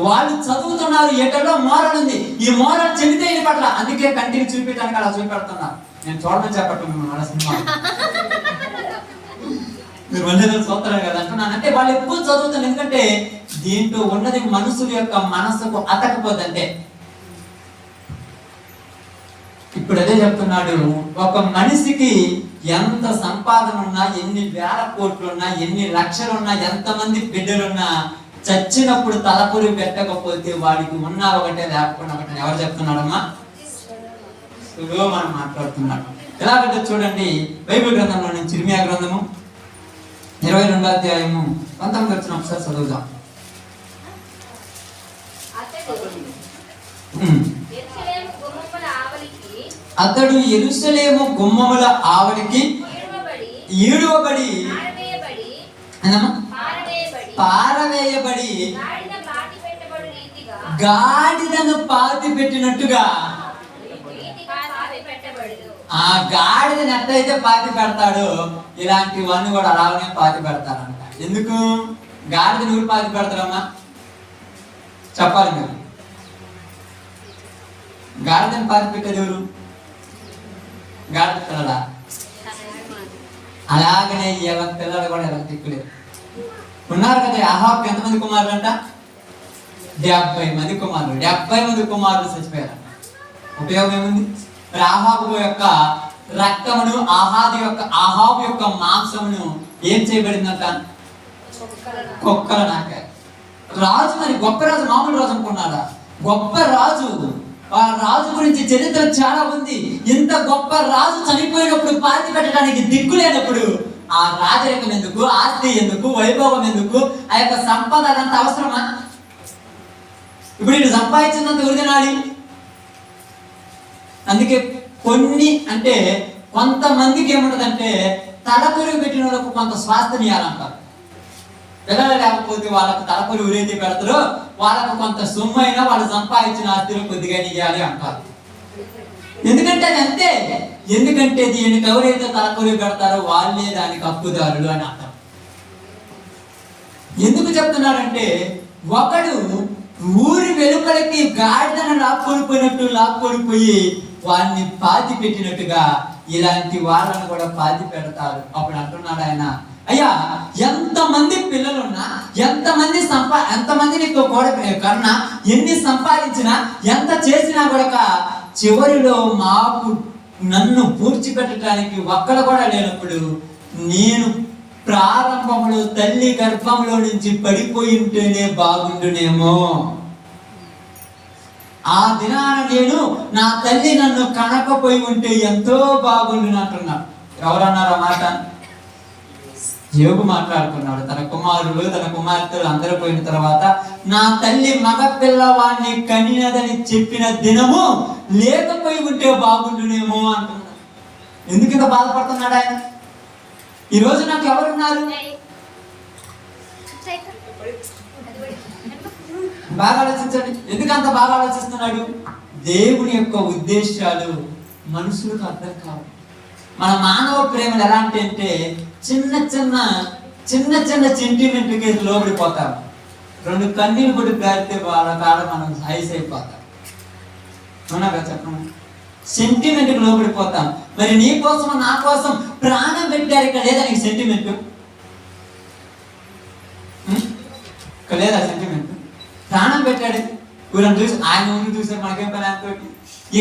వాళ్ళు చదువుతున్నారు, ఎటలో మోరల్ ఉంది, ఈ మోరల్ చెబితే ఇది పట్ల, అందుకే కంటిని చూపించడానికి అలా చూపెడుతున్నారు. నేను చూడమని చెప్పట్టు మన సినిమా మీరు మళ్ళీ చూస్తారు కదా అంటున్నాను. అంటే వాళ్ళు ఎక్కువ చదువుతారు, ఎందుకంటే దీంట్లో ఉన్నది మనుషుల యొక్క మనసుకు అతకపోతుంటే. ఇప్పుడు అదే చెప్తున్నాడు, ఒక మనిషికి ఎంత సంపాదన ఉన్నా, ఎన్ని వేల కోట్లున్నా, ఎన్ని లక్షలున్నా, ఎంతమంది బిడ్డలున్నా, చచ్చినప్పుడు తలపురి పెట్టకపోతే వాడికి ఉన్నా ఒకటే లేకపోయినా ఒకటే. ఎవరు చెప్తున్నాడమ్మా? మనం మాట్లాడుతున్నాడు. ఎలాగంటే చూడండి, బైబిల్ గ్రంథంలో నుంచి ఇర్మియా గ్రంథము 22వ అధ్యాయము 19 వచ్చిన ఒకసారి చదువుదాం. అతడు యెరూషలేము గుమ్మముల ఆవలికి ఈడువబడి పారవేయబడి గాడిదను పాతి పెట్టినట్టుగా, ఆ గాడిదని ఎట్లయితే పాతి పెడతాడో ఇలాంటివన్నీ కూడా అలాగనే పాతి పెడతారంట. ఎందుకు గాడిదని ఊరు పాతి పెడతారమ్మా? చెప్పాలి మీరు. గాడిదని పాతి పెట్టేది ఎవరు? గాడిద పిల్లడా? అలాగనే ఎవరి పిల్లలు కూడా ఎలా తిక్కులేదు ఉన్నారు కదా. అహాబ్ ఎంతమంది కుమారులు అంట? 70 మంది కుమారులు. 70 మంది కుమారులు చచ్చిపోయారు. ఉపయోగం ఏముంది? అహాబు యొక్క రక్తమును, అహాబు యొక్క మాంసమును ఏం చేయబడిందంట? కుక్కల నాకారు. రాజు మరి గొప్ప రాజు, మామూలు రాజు అనుకున్నాడా? గొప్ప రాజు. ఆ రాజు గురించి చరిత్ర చాలా ఉంది. ఇంత గొప్ప రాజు చనిపోయినప్పుడు పాతి పెట్టడానికి దిక్కు లేనప్పుడు ఆ రాజరికం ఎందుకు, ఆస్తి ఎందుకు, వైభవం ఎందుకు, ఆ యొక్క సంపద అదంతా అవసరమా? ఇప్పుడు వీడు సంపాదించినంత ఉరిదినాడి. అందుకే కొన్ని అంటే కొంతమందికి ఏముంటదంటే, తలపురి పెట్టిన వాళ్ళకు కొంత స్వాస్థ్యం ఇవ్వాలంటారు. పిల్లలు లేకపోతే వాళ్ళకు తలపురి ఉరేది పెడతారో వాళ్ళకు కొంత సొమ్మైనా వాళ్ళు సంపాదించిన ఆస్తిలో కొద్దిగా ఇవ్వాలి అంటారు. ఎందుకంటే అది అంతే. ఎందుకంటే దీనికి ఎవరైతే తలపురి పెడతారో వాళ్ళే దానికి హక్కుదారులు అని అంటారు. ఎందుకు చెప్తున్నారంటే, ఒకడు ఊరి వెలుపలకి గాడిదను లాక్కొనిపోయి వాడిని పాతి పెట్టినట్టుగా ఇలాంటి వాళ్ళను కూడా పాతి పెడతారు. అప్పుడు అంటున్నాడు ఆయన, అయ్యా ఎంతమంది పిల్లలున్నా, ఎంతమంది నీకు కన్నా, ఎన్ని సంపాదించినా, ఎంత చేసినా కూడా చివరిలో మాకు నన్ను పూడ్చిపెట్టడానికి ఒక్కడు కూడా లేనప్పుడు, నేను ప్రారంభంలో తల్లి గర్భంలో నుంచి పడిపోయి ఉంటేనే బాగుండునేమో. ఆ దినాన నేను నా తల్లి నన్ను కనకపోయి ఉంటే ఎంతో బాగుండును అంటున్నాడు. ఎవరన్నారు ఆ మాట? యోగు మాట్లాడుతున్నాడు. తన కుమారులు, తన కుమార్తెలు అందరూ పోయిన తర్వాత నా తల్లి మగ పిల్లవాడిని కనినదని చెప్పిన దినము లేకపోయి ఉంటే బాగుండునేమో అంటున్నాడు. ఎందుకు ఇంత బాధపడుతున్నాడు ఆయన? ఈరోజు నాకు ఎవరున్నారు? బాగా ఆలోచించండి. ఎందుకు అంత బాగా ఆలోచిస్తున్నాడు? దేవుని యొక్క ఉద్దేశాలు మనుషులకు అర్థం కావు. మన మానవ ప్రేమలు ఎలాంటి అంటే చిన్న చిన్న సెంటిమెంట్కి లోబడిపోతాం. 2 కన్నీళ్ళు కూడా గారితే వాళ్ళ కాడ మనం ఐస్ అయిపోతాం. అవునాగా చెప్పండి? సెంటిమెంట్కి లోబడిపోతాం. మరి నీ కోసం నా కోసం ప్రాణం పెట్టారు, ఇక్కడ లేదా నీకు సెంటిమెంట్? ఇక్కడ లేదా సెంటిమెంట్? ప్రాణం పెట్టాడు, ఊరిని చూసి ఆయన ఊరిని చూసారు, మనకేం పని ఆయనతో.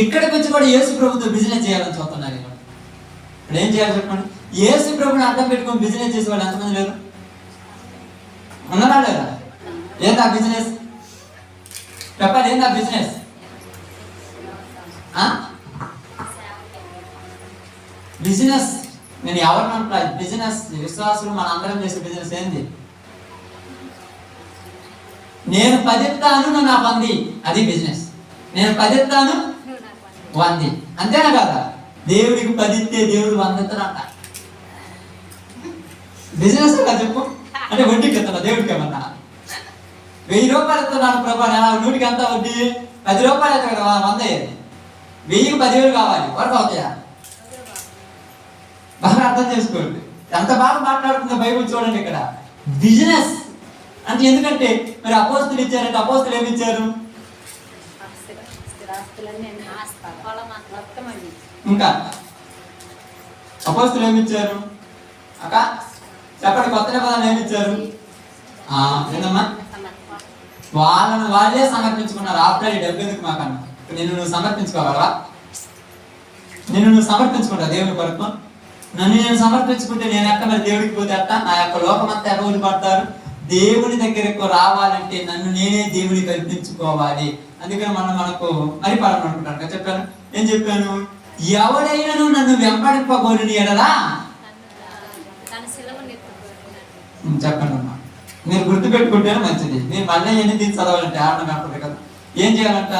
ఇక్కడికి వచ్చి కూడా యేసు ప్రభుతో బిజినెస్ చేయాలని చూస్తున్నారు. ఇప్పుడు ఏం చేయాలి చెప్పండి? యేసు ప్రభుని అర్థం పెట్టుకొని బిజినెస్ చేసే వాళ్ళు ఎంతమంది లేరు? ఉన్నారా లేదా? ఏందా బిజినెస్? చెప్పాలి, ఏందా బిజినెస్? బిజినెస్ నేను ఎవరిని అంటా? బిజినెస్ విశ్వాసులు మన అందరం చేసే బిజినెస్ ఏంది? నేను 10 ఇస్తాను, నువ్వు నాకు 100. అది బిజినెస్. నేను 10 ఇస్తాను, 100. అంతేనా కదా? దేవుడికి 10 ఇస్తే దేవుడు 100 ఇస్తాడంట. బిజినెస్ కదా చెప్పు. అంటే వడ్డీకి ఇస్తున్నా దేవుడికి ఏమన్నా? 1000 రూపాయలు ఇస్తున్నాను ప్రభా, 100కి ఎంత వడ్డీ? 10 రూపాయలు అయితే కదా 100 అయ్యేది. 1000కి 10,000 కావాలి, వరకు అవుతాయా? బాగా అర్థం చేసుకోండి. ఎంత బాగా మాట్లాడుతుందో బైబిల్ చూడండి. ఇక్కడ బిజినెస్ అంటే ఎందుకంటే మరి అపోస్తులు ఇచ్చారంటే అపోస్తులు ఏమి ఇచ్చారు? ఇంకా అపోస్తులు ఏమి ఇచ్చారు? అక్క చెప్పండి, కొత్త నిబంధనలు ఏమి ఇచ్చారు? ఏందమ్మా? వాళ్ళను వాళ్ళే సమర్పించుకున్నారు. ఆఫ్టర్ ఈ డబ్బు ఎందుకు మాకన్నా? నిన్ను నువ్వు సమర్పించుకోగలవా? నిన్ను నువ్వు సమర్పించుకుంటా దేవుని కొరకు? నన్ను నేను సమర్పించుకుంటే నేను ఎక్క మరి దేవుడికి పోతే అట్ట నా యొక్క లోకమంతా ఎవరు పడతారు? దేవుని దగ్గరకు రావాలంటే నన్ను నేనే దేవుని కల్పించుకోవాలి. అందుకని మనకు పరిపాలన అనుకుంటాను. చెప్పాను, ఏం చెప్పాను? ఎవడైనాను నన్ను వెంబడింపగోరిని ఎడలా చెప్పండి అమ్మా. మీరు గుర్తుపెట్టుకుంటేనే మంచిది. మీరు మళ్ళీ ఎన్ని తీసి చదవాలంటే ఆడడం కనపడదు కదా. ఏం చేయాలంట?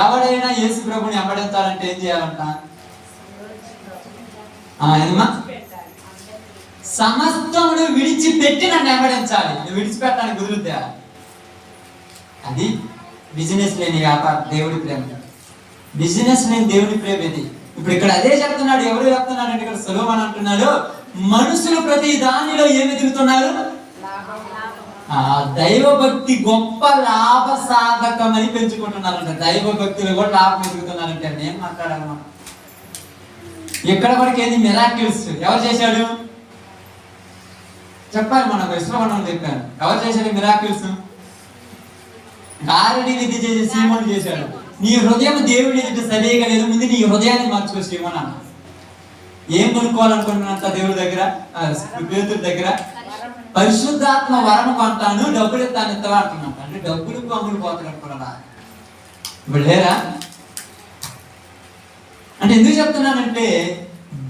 ఎవడైనా యేసు ప్రభుని వెంబడించాలంటే ఏం చేయాలంట? ఏమా? సమస్తమును విడిచిపెట్టి నన్ను వెంబడించాలి. నువ్వు విడిచిపెట్టడానికి కుదురుద్దా? అది బిజినెస్ లేని వ్యాపారం. దేవుడి ప్రేమ బిజినెస్ లేని దేవుడి ప్రేమ ఇది. ఇప్పుడు ఇక్కడ అదే చెప్తున్నాడు. ఎవరు చెప్తున్నాడు అంటే ఇక్కడ సొలొమోను అంటున్నాడు, మనుషులు ప్రతి దానిలో ఏమి ఎదుగుతున్నారు? దైవభక్తి గొప్ప లాభ సాధకం అని పెంచుకుంటున్నారంట. దైవభక్తిలో కూడా లాభం ఎదుగుతున్నారంటే నేను మాట్లాడాలన్నమాట. ఎక్కడ వరకు ఏంది? మిరాకిల్స్ ఎవరు చేశాడు చెప్పాలి. మనకు విశ్వవనం చెప్పాను. ఎవరు చేశాడు మిరాకిల్స్? గారడి విద్య చేసే సీమోను చేశాడు. నీ హృదయం దేవుడి ఎదుట సరిగా లేదు, ముందు నీ హృదయాన్ని మార్చుకో సీమోను అన్న. ఏం కొనుక్కోవాలనుకుంటున్నంత దేవుడి దగ్గర, పేతుడి దగ్గర పరిశుద్ధాత్మ వరం కొంటాను, డబ్బులు ఇస్తాను ఇస్తావా అంటున్నట్టు. అంటే డబ్బులకు అమ్ముడు పోతాడు అనుకున్నాడా? ఇప్పుడు లేరా? అంటే ఎందుకు చెప్తున్నానంటే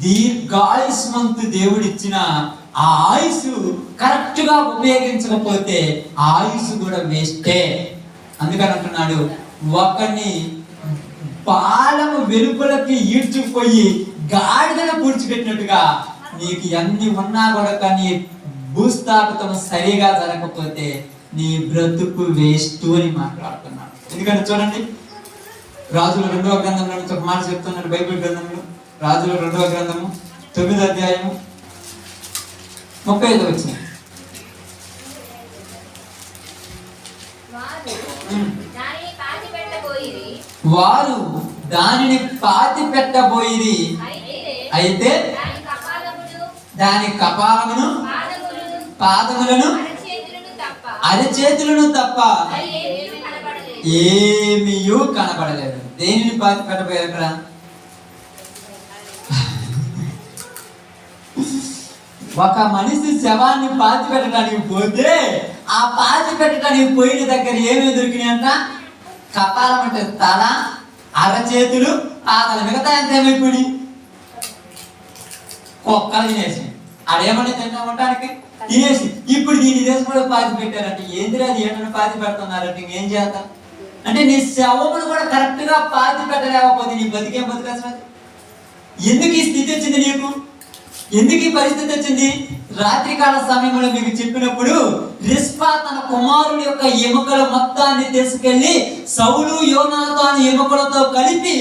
దీర్ఘాయుష్మంతు దేవుడు ఇచ్చిన ఆ ఆయుసు కరెక్ట్ గా ఉపయోగించకపోతే ఆయుసు కూడా వేస్టే. అందుకని అంటున్నాడు, ఒకరిని పాలము వెలుపలకి ఈడ్చుకుపోయి గాడిదను పూడ్చిపెట్టినట్టుగా నీకు ఎన్ని ఉన్నా కూడా కానీ భూస్థాపితం సరిగా జరగకపోతే నీ బ్రతుకు వేస్ట్ అని మాట్లాడుతున్నాడు. ఎందుకంటే చూడండి, రాజుల 2వ గ్రంథంలో నుంచి ఒక మాట చెప్తున్నాడు. బైబిల్ గ్రంథంలో రాజుల 2వ గ్రంథము 9వ అధ్యాయము 35వ వచనం. వారు దానిని పాతి పెట్టబోయిరి, అయితే దాని కపాలమును పాదములను అరచేతులను తప్ప ఏమీ కనబడలేదు. దేనిని పాతి పెట్టబోయారు అక్కడ? ఒక మనిషి శవాన్ని పాతి పెట్టడానికి పోతే ఆ పాతి పెట్టడానికి పోయిన దగ్గర ఏమేమి దొరికినాయి అంట? కపాలం అంటే తల, అరచేతులు, పాదాలు. మిగతా ఎంత ఏమైపోయి కుక్కలు తినేసి అదేమన్నా తిన్నామంటానికి తినేసి ఇప్పుడు దీని దేశంలో పాతి పెట్టారంటే ఏంటి అది ఏంటన్నా పాతి పెడుతున్నారంటే ఇంకేం చేద్దాం అంటే నీ శవమును కూడా కరెక్ట్ గా పాతి పెట్టలేకపోతే నీ బతికేం బతికేస్తుంది? ఎందుకు ఈ స్థితి వచ్చింది నీకు? ఎందుకు ఈ పరిస్థితి వచ్చింది? రాత్రికాల సమయంలో మీకు చెప్పినప్పుడు రిస్పా తన కుమారుడి యొక్క ఎముకల మొత్తాన్ని తీసుకెళ్లి సౌలు యోనాతాను ఎముకలతో కలిపి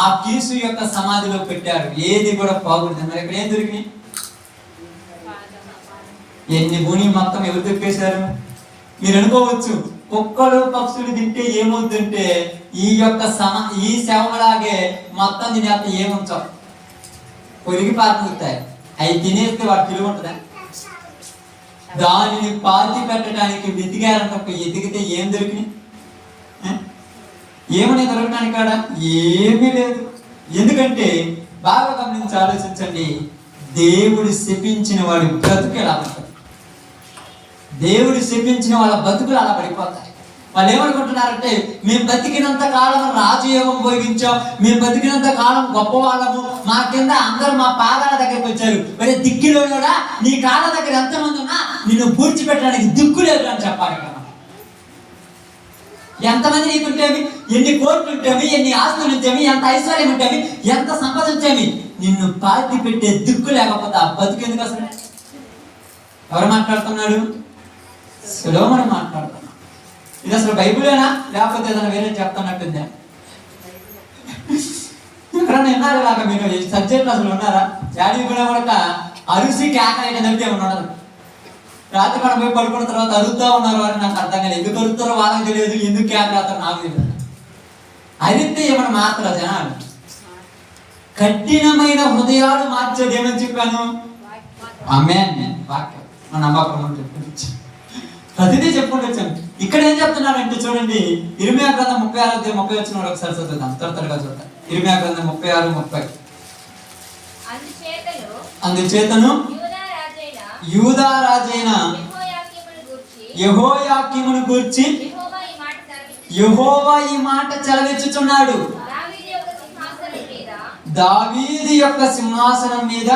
ఆ కీసు యొక్క సమాధిలో పెట్టారు. ఏది కూడా పోకూడదు. మరి ఇక్కడ ఏం దొరికినాయి? ఎన్ని భూమి మొత్తం ఎవరు దొరికేశారు? మీరు అనుకోవచ్చు కుక్కలు పక్షులు తింటే ఏమవుతుందంటే ఈ శవలాగే మొత్తం తినేస్తే ఏముంచావు, పొరిగి పారిపోతాయి. అవి తినేస్తే వాడు తిరిగి ఉంటుందా? దానిని పాతి పెట్టడానికి వెతికారంట. ఎతికితే ఏం దొరికినాయి? ఏమని దొరకడానికి కాడ ఏమీ లేదు. ఎందుకంటే బాగా గమనించి ఆలోచించండి, దేవుడు శపించిన వాడి బ్రతుకు ఎలా ఉంటుంది? దేవుడు శపించిన వాళ్ళ బతుకులు అలా పడిపోతాయి. వాళ్ళు ఏమనుకుంటున్నారంటే మేము బతికినంత కాలం రాజయోగం భోగించాం, మేము బతికినంత కాలం గొప్పవాళ్ళము, మా కింద అందరూ మా పాదాల దగ్గరికి వచ్చారు, మరి దిక్కులో కూడా నీ కాళ్ళ దగ్గర ఎంతమంది ఉన్నా నిన్ను పూడ్చిపెట్టడానికి దిక్కు లేదు అని చెప్పాలి కదా. ఎంతమంది నీకుంటేవి, ఎన్ని కోట్లు ఉంటేవి, ఎన్ని ఆస్తులు ఉంటేవి, ఎంత ఐశ్వర్యం ఉంటేవి, ఎంత సంపద ఉంటేవి, నిన్ను పాతి పెట్టే దిక్కు లేకపోతే ఆ బతుకెందుకు అసలు? ఎవరు మాట్లాడుతున్నాడు? సులోమను మాట్లాడుతున్నాడు. ఇది అసలు బైబిలేనా లేకపోతే ఏదైనా వేరే చెప్తున్నట్టుందా? ఎవరన్నా విన్నారు ఇలాగా? మీరు సబ్జెక్టులు అసలు ఉన్నారా? డాడీ కూడా అరుసి కేకలేట తప్పితే ఏమన్నా ఉండదు. రాత్రి మనం పోయి పడుకున్న తర్వాత అరుస్తూ ఉన్నారు అని నాకు అర్థం కాలేదు. ఎందుకు అరుస్తారో వాళ్ళకి తెలియదు, ఎందుకు కేకలేస్తారో నాకు తెలియదు. అరిస్తే ఏమన్నా మాత్రం జనాలు. కఠినమైన హృదయాలు మార్చేది ఏమని చెప్పాను? ఆమేన్. వాక్యం మన నమ్మకం చెప్పు, ప్రతిదీ చెప్పుకుంటూ ఇక్కడ ఏం చెప్తున్నారంటే చూడండి, ఇర్మియా గ్రంథం 36:30 వచ్చిన ఒకసారి చదువుతాం, త్వరగా చూద్దాం. ఇర్మియా గ్రంథం 36:30. అందుచేతను యూదా రాజైన యెహోయాకీమును గూర్చి యెహోవా ఈ మాట చెలవిచ్చుచున్నాడు, దావీదు యొక్క సింహాసనం మీద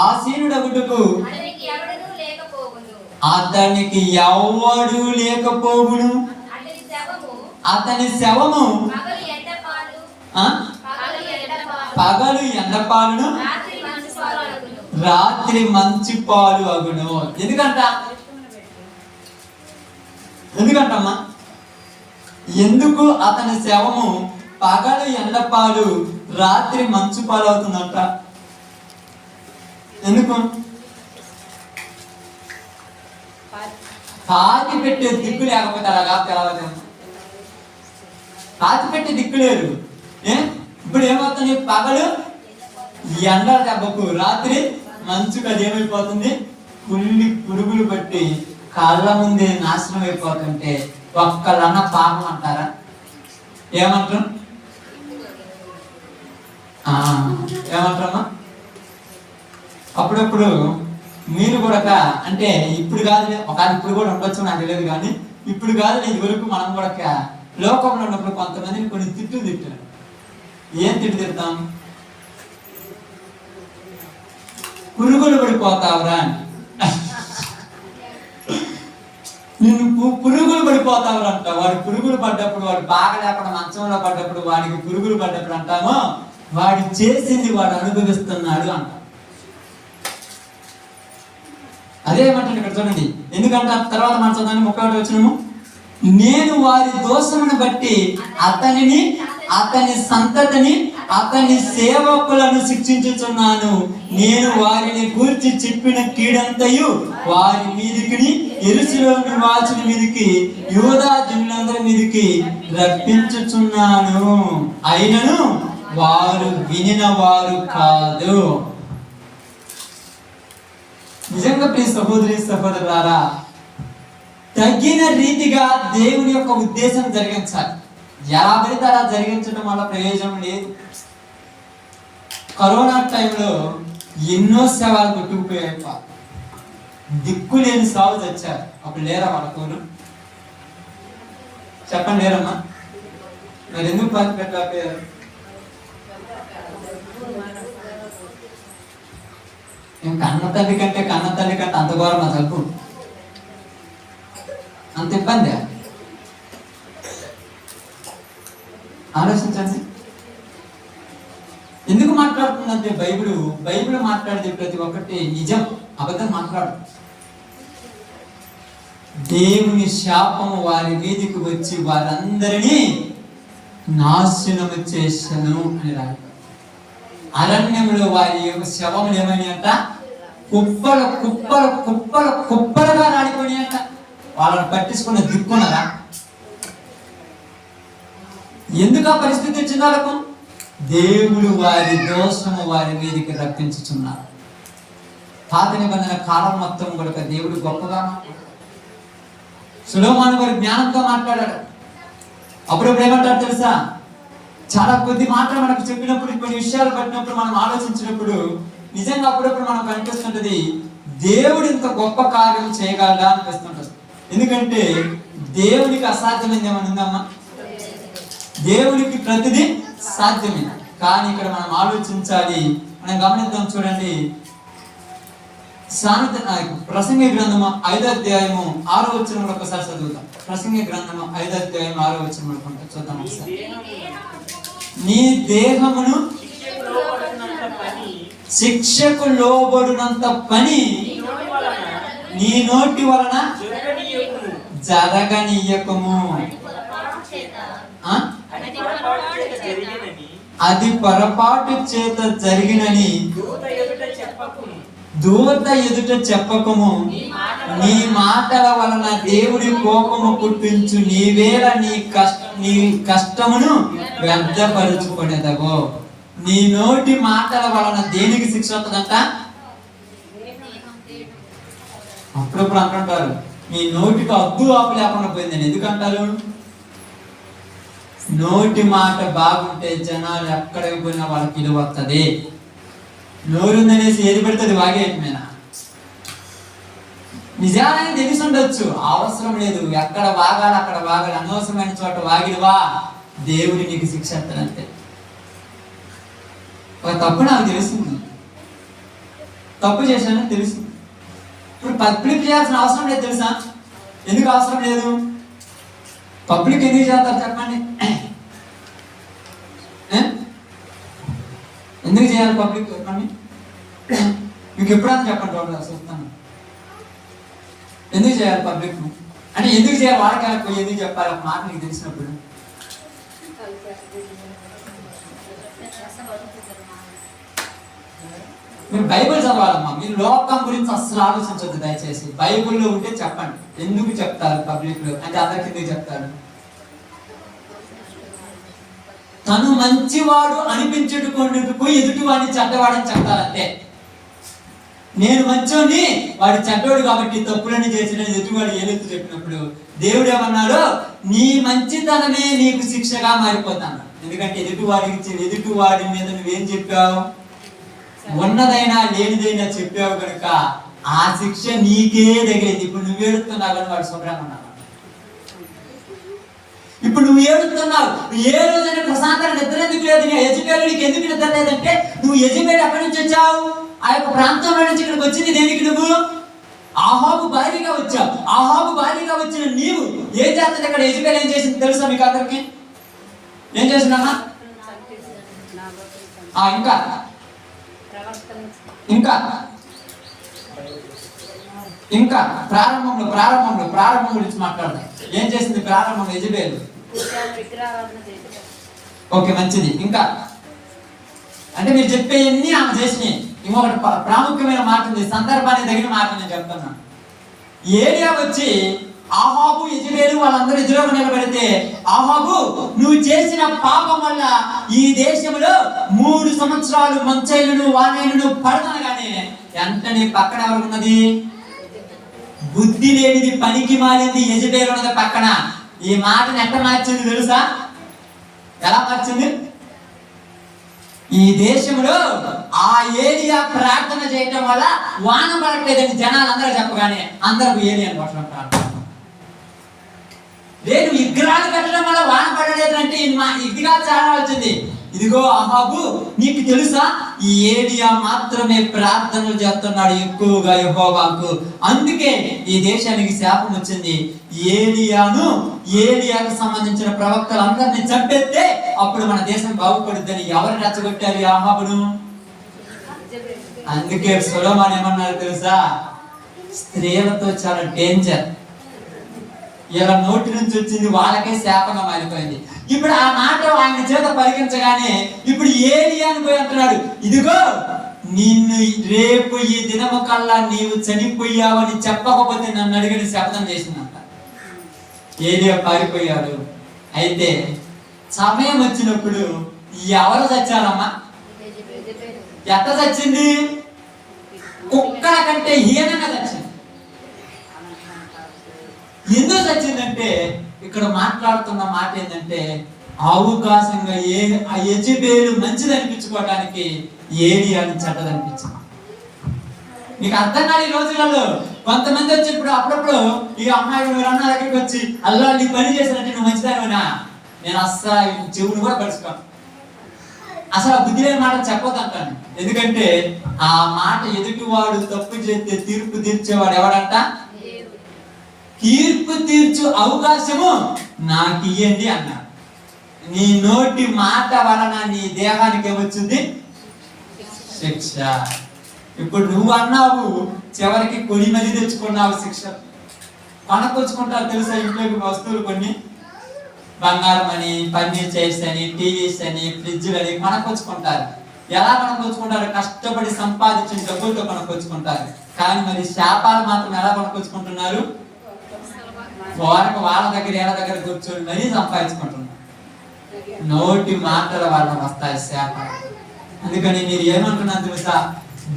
ఆసీనుడగుటకు అతనికి ఎవడు లేకపోవును, అతని శవము పగలు ఎండపాలును, రాత్రి మంచి పాలు అగును. ఎందుకంటమ్మా? ఎందుకు అతని శవము పగలు ఎండపాలు రాత్రి మంచు పాలు అవుతుందంట? ఎందుకు? పాతి పెట్టే దిక్కు లేకపోతే అలాగా తెలవదు. పాతి పెట్టే దిక్కు లేదు. ఇప్పుడు ఏమవుతుంది? పగలు ఎండ దెబ్బకు, రాత్రి మంచుకు అది ఏమైపోతుంది? కుళ్ళి పురుగులు పట్టి కాళ్ళ ముందే నాశనం అయిపోతుంటే ఒక్కలన్న పాపం అంటారా? ఏమంటారు? ఏమంటారమ్మా? అప్పుడప్పుడు మీరు కూడా అంటే ఇప్పుడు కాదు, ఒకవేళ ఇప్పుడు కూడా ఉండొచ్చు నాకు తెలియదు, కానీ ఇప్పుడు కాదు, ఇది వరకు మనం కూడా లోకంలో ఉన్నప్పుడు కొంతమందిని కొన్ని తిట్టారు. ఏం తిడతాం? పురుగులు పడిపోతావురా అని. నిన్ను పురుగులు పడిపోతావురా అంట. వాడి పురుగులు పడ్డప్పుడు, వాడు బాగా లేకుండా మంచంలో పడ్డప్పుడు, వాడికి పురుగులు పడ్డప్పుడు అంటామో వాడు చేసింది వాడు అనుభవిస్తున్నాడు అంట. అదేమంటాడు ఇక్కడ చూడండి. ఎందుకంటే తర్వాత మన చదవండి 31 వచనము, నేను వారి దోషమును బట్టి అతనిని, అతని సంతతిని, అతని సేవకులను శిక్షించుచున్నాను. నేను వారిని గూర్చి చెప్పిన కీడంతయు వారి మీదికి, యెరూషలేము నివాసుల మీదికి, యూదా జనులందరి మీదికి రప్పించుచున్నాను. అయినను వారు వినిన వారు కాదు. నిజంగా ప్రియ సహోదరి సహోదరులారా, తగిన రీతిగా దేవుని యొక్క ఉద్దేశం జరిగించాలి. ఎలా పడితే అలా జరిగించడం వల్ల ప్రయోజనం లేదు. కరోనా టైంలో ఎన్నో సేవలు కొట్టుకుపోయాయి. దిక్కు లేని సాగు తెచ్చారు. అప్పుడు లేరా వాళ్ళకు? చెప్పండి, లేరమ్మా? మరి ఎందుకు పాతి పెట్టలేకపోయారు? కన్న తల్లి కంటే అంత ఘోరమా తప్పు? అంత ఇబ్బంది? ఆలోచించండి. ఎందుకు బైబిల్ మాట్లాడేది ప్రతి ఒక్కటి నిజం, అబద్ధం మాట్లాడు. దేవుని శాపము వారి మీదికి వచ్చి వారందరినీ నాశనము చేసను అని రాడు. అరణ్యంలో వారి యొక్క శవములు ఏమని అంట, కుప్పలుగా రాడిపోయి అంట. వాళ్ళని పట్టించుకున్న దిక్కున్నారా? ఎందుకు ఆ పరిస్థితి వచ్చిన వాళ్ళకు? దేవుడు వారి దోషము వారి మీదకి రప్పించుచున్నారు. పాత నిబంధన కాలం మొత్తం కూడా దేవుడు గొప్పగా సొలొమోను వారి జ్ఞానంతో మాట్లాడాడు. అప్పుడప్పుడు ఏమంటారు తెలుసా? చాలా కొద్ది మాటలు మనకు చెప్పినప్పుడు, కొన్ని విషయాలు పట్టినప్పుడు, మనం ఆలోచించినప్పుడు నిజంగా అప్పుడప్పుడు మనకు అనిపిస్తుంటది, దేవుడు ఇంత గొప్ప కార్యం చేయగలడా అనిపిస్తుంటది. ఎందుకంటే దేవునికి అసాధ్యమైంది ఏమైనా ఉందమ్మా? దేవునికి ప్రతిదీ సాధ్యమే. కానీ ఇక్కడ మనం ఆలోచించాలి, మనం గమనిద్దాం. చూడండి, ప్రసంగి గ్రంథము 5వ అధ్యాయము 6వ వచనం ఒకసారి చదువుతాం. ప్రసంగి గ్రంథము 5వ అధ్యాయం 6వ వచనం అనుకుంటా, చూద్దాం ఒకసారి. నీ దేహమును శిక్షకు లోబడినంత పని నీ నోటి వలన జరగనీయకము, అది పొరపాటు చేత జరిగినని దూత ఎదుట చెప్పకము. నీ మాటల వలన దేవుడి కోపము పుట్టించు, నీవేళ నీ కష్టమును వ్యర్థపరుచుకునేదగో. నీ నోటి మాటల వలన దేనికి శిక్ష వస్తుందంట? అప్పుడప్పుడు అంటుంటారు, నీ నోటికి అద్దు ఆపు లేకుండా పోయిందని. ఎందుకంటారు? నోటి మాట బాగుంటే జనాలు ఎక్కడికి పోయినా వాళ్ళకి విలువ వస్తుంది. నోరుందనేసి ఏది పెడుతుంది వాగేయటమేనా? నిజాలని తెలిసి ఉండొచ్చు, అవసరం లేదు. ఎక్కడ వాగాలి అక్కడ వాగాలి, అనవసరమైన చోట వాగిడివా దేవుడి నీకు శిక్ష ఎత్తనంతే. ఒక తప్పు నాకు తెలిసింది, తప్పు చేశానని తెలిసింది. ఇప్పుడు పబ్లిక్ చేయాల్సిన అవసరం లేదు తెలుసా? ఎందుకు అవసరం లేదు? పబ్లిక్ ఎందుకు చేస్తారు చెప్పండి? ఎందుకు చేయాలి పబ్లిక్ చెప్పండి? మీకు ఎప్పుడైనా చెప్పండి, వాళ్ళు చూస్తాను. ఎందుకు చేయాలి పబ్లిక్ అంటే? ఎందుకు చేయాలి? వాళ్ళకి ఎందుకు చెప్పాలి? ఒక మాట నీకు తెలిసినప్పుడు మీరు బైబిల్ చదవాలమ్మా. మీరు లోకం గురించి అస్సలు ఆలోచించద్దు దయచేసి. బైబిల్లో ఉంటే చెప్పండి. ఎందుకు చెప్తారు పబ్లిక్ లో అంటే? అందరికి ఎందుకు చెప్తారు? తను మంచివాడు అనిపించుకునేందుకు ఎదుటి వాడిని చెడ్డవాడని చెప్తారంటే. నేను మంచోని, వాడి చెడ్డోడు కాబట్టి తప్పులని చేసిన ఎదుటివాడు ఏదెత్తు చెప్పినప్పుడు దేవుడు ఏమన్నాడు? నీ మంచితనమే నీకు శిక్షగా మారిపోతాను. ఎందుకంటే ఎదుటివాడి మీద నువ్వేం చెప్పావు? ఉన్నదైనా లేనిదైనా చెప్పావు కనుక ఆ శిక్ష నీకే తగిలింది. ఇప్పుడు నువ్వు ఏడుస్తున్నావు కానీ వాడు శుభ్రంగా ఉన్నావు. ఇప్పుడు నువ్వు ఏడుస్తున్నావు. ఏ రోజైనా ప్రశాంతంగా నిద్ర ఎందుకు లేదు? నీ యజమానుడికి ఎందుకు నిద్ర లేదంటే నువ్వు యజమాని ఎక్కడి నుంచి వచ్చావు? ఆ యొక్క ప్రాంతంలో నుంచి ఇక్కడికి వచ్చింది దేనికి? నువ్వు ఆహాబు భార్యగా వచ్చావు. ఆహాబు భార్యగా వచ్చిన నీవు ఏం చేస్తుంది? ఇక్కడ యజమాని ఏం చేసింది తెలుసా మీకు అందరికి? ఏం చేసిందమ్మా? ఇంకా ఇంకా ఇంకా ప్రారంభం గురించి మాట్లాడదాం. ఏం చేసింది ప్రారంభం యెజబెలు? ఓకే, మంచిది. ఇంకా అంటే మీరు చెప్పేవన్నీ ఆమె చేసినాయి. ఇంకొకటి ప్రాముఖ్యమైన మాట ఉంది, సందర్భానికి తగిన మాట నేను చెప్తున్నాను. ఏలియా వచ్చి ఆహాబు యెజబెలు వాళ్ళందరూ ఎదురుగా నిలబడితే, ఆహాబు నువ్వు చేసిన పాపం వల్ల ఈ దేశంలో 3 సంవత్సరాలు మంచైలను వానైలను పడదనగానే వెంటనే పక్కన ఎవరు ఉన్నది? బుద్ధి లేనిది, పనికి మారింది యెజబెలు ఉన్నది పక్కన. ఈ మాటను ఎట్లా మార్చింది తెలుసా? ఎలా మార్చింది? ఈ దేశంలో ఆ ఏలియా ప్రార్థన చేయటం వల్ల వాన పడట్లేదని జనాలు అందరూ చెప్పగానే అందరూ ఏలియాని పట్టడం ప్రార్థన లేదు. విగ్రహాలు పెట్టడం వల్ల వాన పడలేదంటే ఇదిగా చాలా వచ్చింది. ఇదిగో అహాబు, నీకు తెలుసా ఈ ఏలియా మాత్రమే ప్రార్థనలు చేస్తున్నాడు ఎక్కువగా యెహోవాకు, అందుకే ఈ దేశానికి శాపం వచ్చింది. ఏలియాకు సంబంధించిన ప్రవక్తలందరినీ చంపేస్తే అప్పుడు మన దేశం బాగుపడుద్దని ఎవరు రెచ్చగొట్టారు? అహాబును. అందుకే సొలొమోను ఏమన్నాడు తెలుసా, స్త్రీలతో చాలా డేంజర్. ఇలా నోటి నుంచి వచ్చింది వాళ్ళకే శాపంగా మారిపోయింది. ఇప్పుడు ఆ మాట ఆయన చేత పలికించగానే ఇప్పుడు ఏలియా అని పోయి అంటున్నాడు, ఇదిగో నిన్ను రేపు ఈ దినము కల్లా నీవు చనిపోయావని చెప్పకపోతే నన్ను అడిగిన శపథం చేసిందంట. ఏలియా పారిపోయాడు. అయితే సమయం వచ్చినప్పుడు ఎవరు చచ్చారమ్మా? ఎట్ట చచ్చింది? కుక్కల కంటే హీనంగా చచ్చింది. ఎందుకు చచ్చిందంటే ఇక్కడ మాట్లాడుతున్న మాట ఏంటంటే అవకాశంగా ఆ యెజెబెలు మంచిది అనిపించుకోవడానికి ఏలియాని చెడ్డదనిపించింది. మీకు అర్థం కాదు. ఈ రోజులలో కొంతమంది వచ్చి ఇప్పుడు అప్పుడప్పుడు ఈ అమ్మాయి మీరు అన్న దగ్గరికి వచ్చి అల్లా నీ పని చేసినట్టు నువ్వు మంచిదానివేనా, నేను అస్సలు చెవులు కూడా పరుచుకోను, అసలు బుద్ధి లేని మాట చెప్పొద్దు అంటాను. ఎందుకంటే ఆ మాట ఎదుటివాడు తప్పు చేస్తే తీర్పు తీర్చేవాడు ఎవడంట? తీర్పు తీర్చు అవకాశము నాకు ఇయ్యండి అన్నాడు. నీ నోటి మాట వలన నీ దేహానికి ఏమొచ్చింది? శిక్ష. ఇప్పుడు నువ్వు అన్నావు, చివరికి కొడి మరీ తెచ్చుకున్నావు శిక్ష. కొనుక్కొచ్చుకుంటారు తెలుసా ఇంట్లోకి వస్తువులు కొన్ని, బంగారం అని, ఫర్నిచర్ చైర్స్ అని, టీవీస్ అని, ఫ్రిడ్జ్లు అని కొనుక్కొచ్చుకుంటారు. ఎలా కొనుక్కొచ్చుకుంటారు? కష్టపడి సంపాదించిన డబ్బులతో కొనుక్కొచ్చుకుంటారు. కానీ మరి శాపాలు మాత్రం ఎలా కొనుక్కొచ్చుకుంటున్నారు? వాళ్ళ దగ్గర ఏళ్ళ దగ్గర కూర్చొని మరీ సంపాదించుకుంటున్నారు. నోటి మాటల వల్ల వస్తాయి శాపాలు. అందుకని మీరు ఏమంటున్నారు తెలుసా,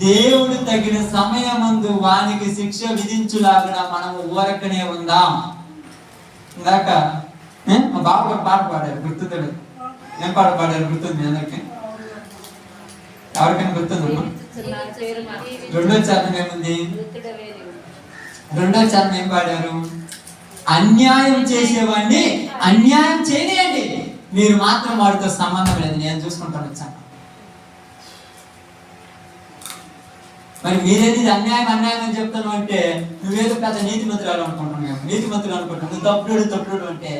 దేవుడు తగిన సమయమందు వానికి శిక్ష విధించులాగా మనం ఊరకనే ఉందాం. ఇందాక మా బాబు ఒక పాట పాడారు, గుర్తుంది? ఏం పాట పాడారు గుర్తుంది అందరికి? ఎవరికైనా గుర్తుందమ్మా? రెండో చరణం ఏముంది? రెండో చరణం ఏం పాడారు? అన్యాయం చేసేవాడిని అన్యాయం చేయనియండి, మీరు మాత్రం వాడితో సంబంధం లేదు, నేను చూసుకుంటాను వచ్చాను. మరి మీరేది అన్యాయం అన్యాయం అని చెప్తాను అంటే నువ్వేదో పెద్ద నీతిమంతురాలు అనుకుంటున్నావు. నీతిమంతులు అనుకుంటున్నావు, నువ్వు తప్పుడు అంటే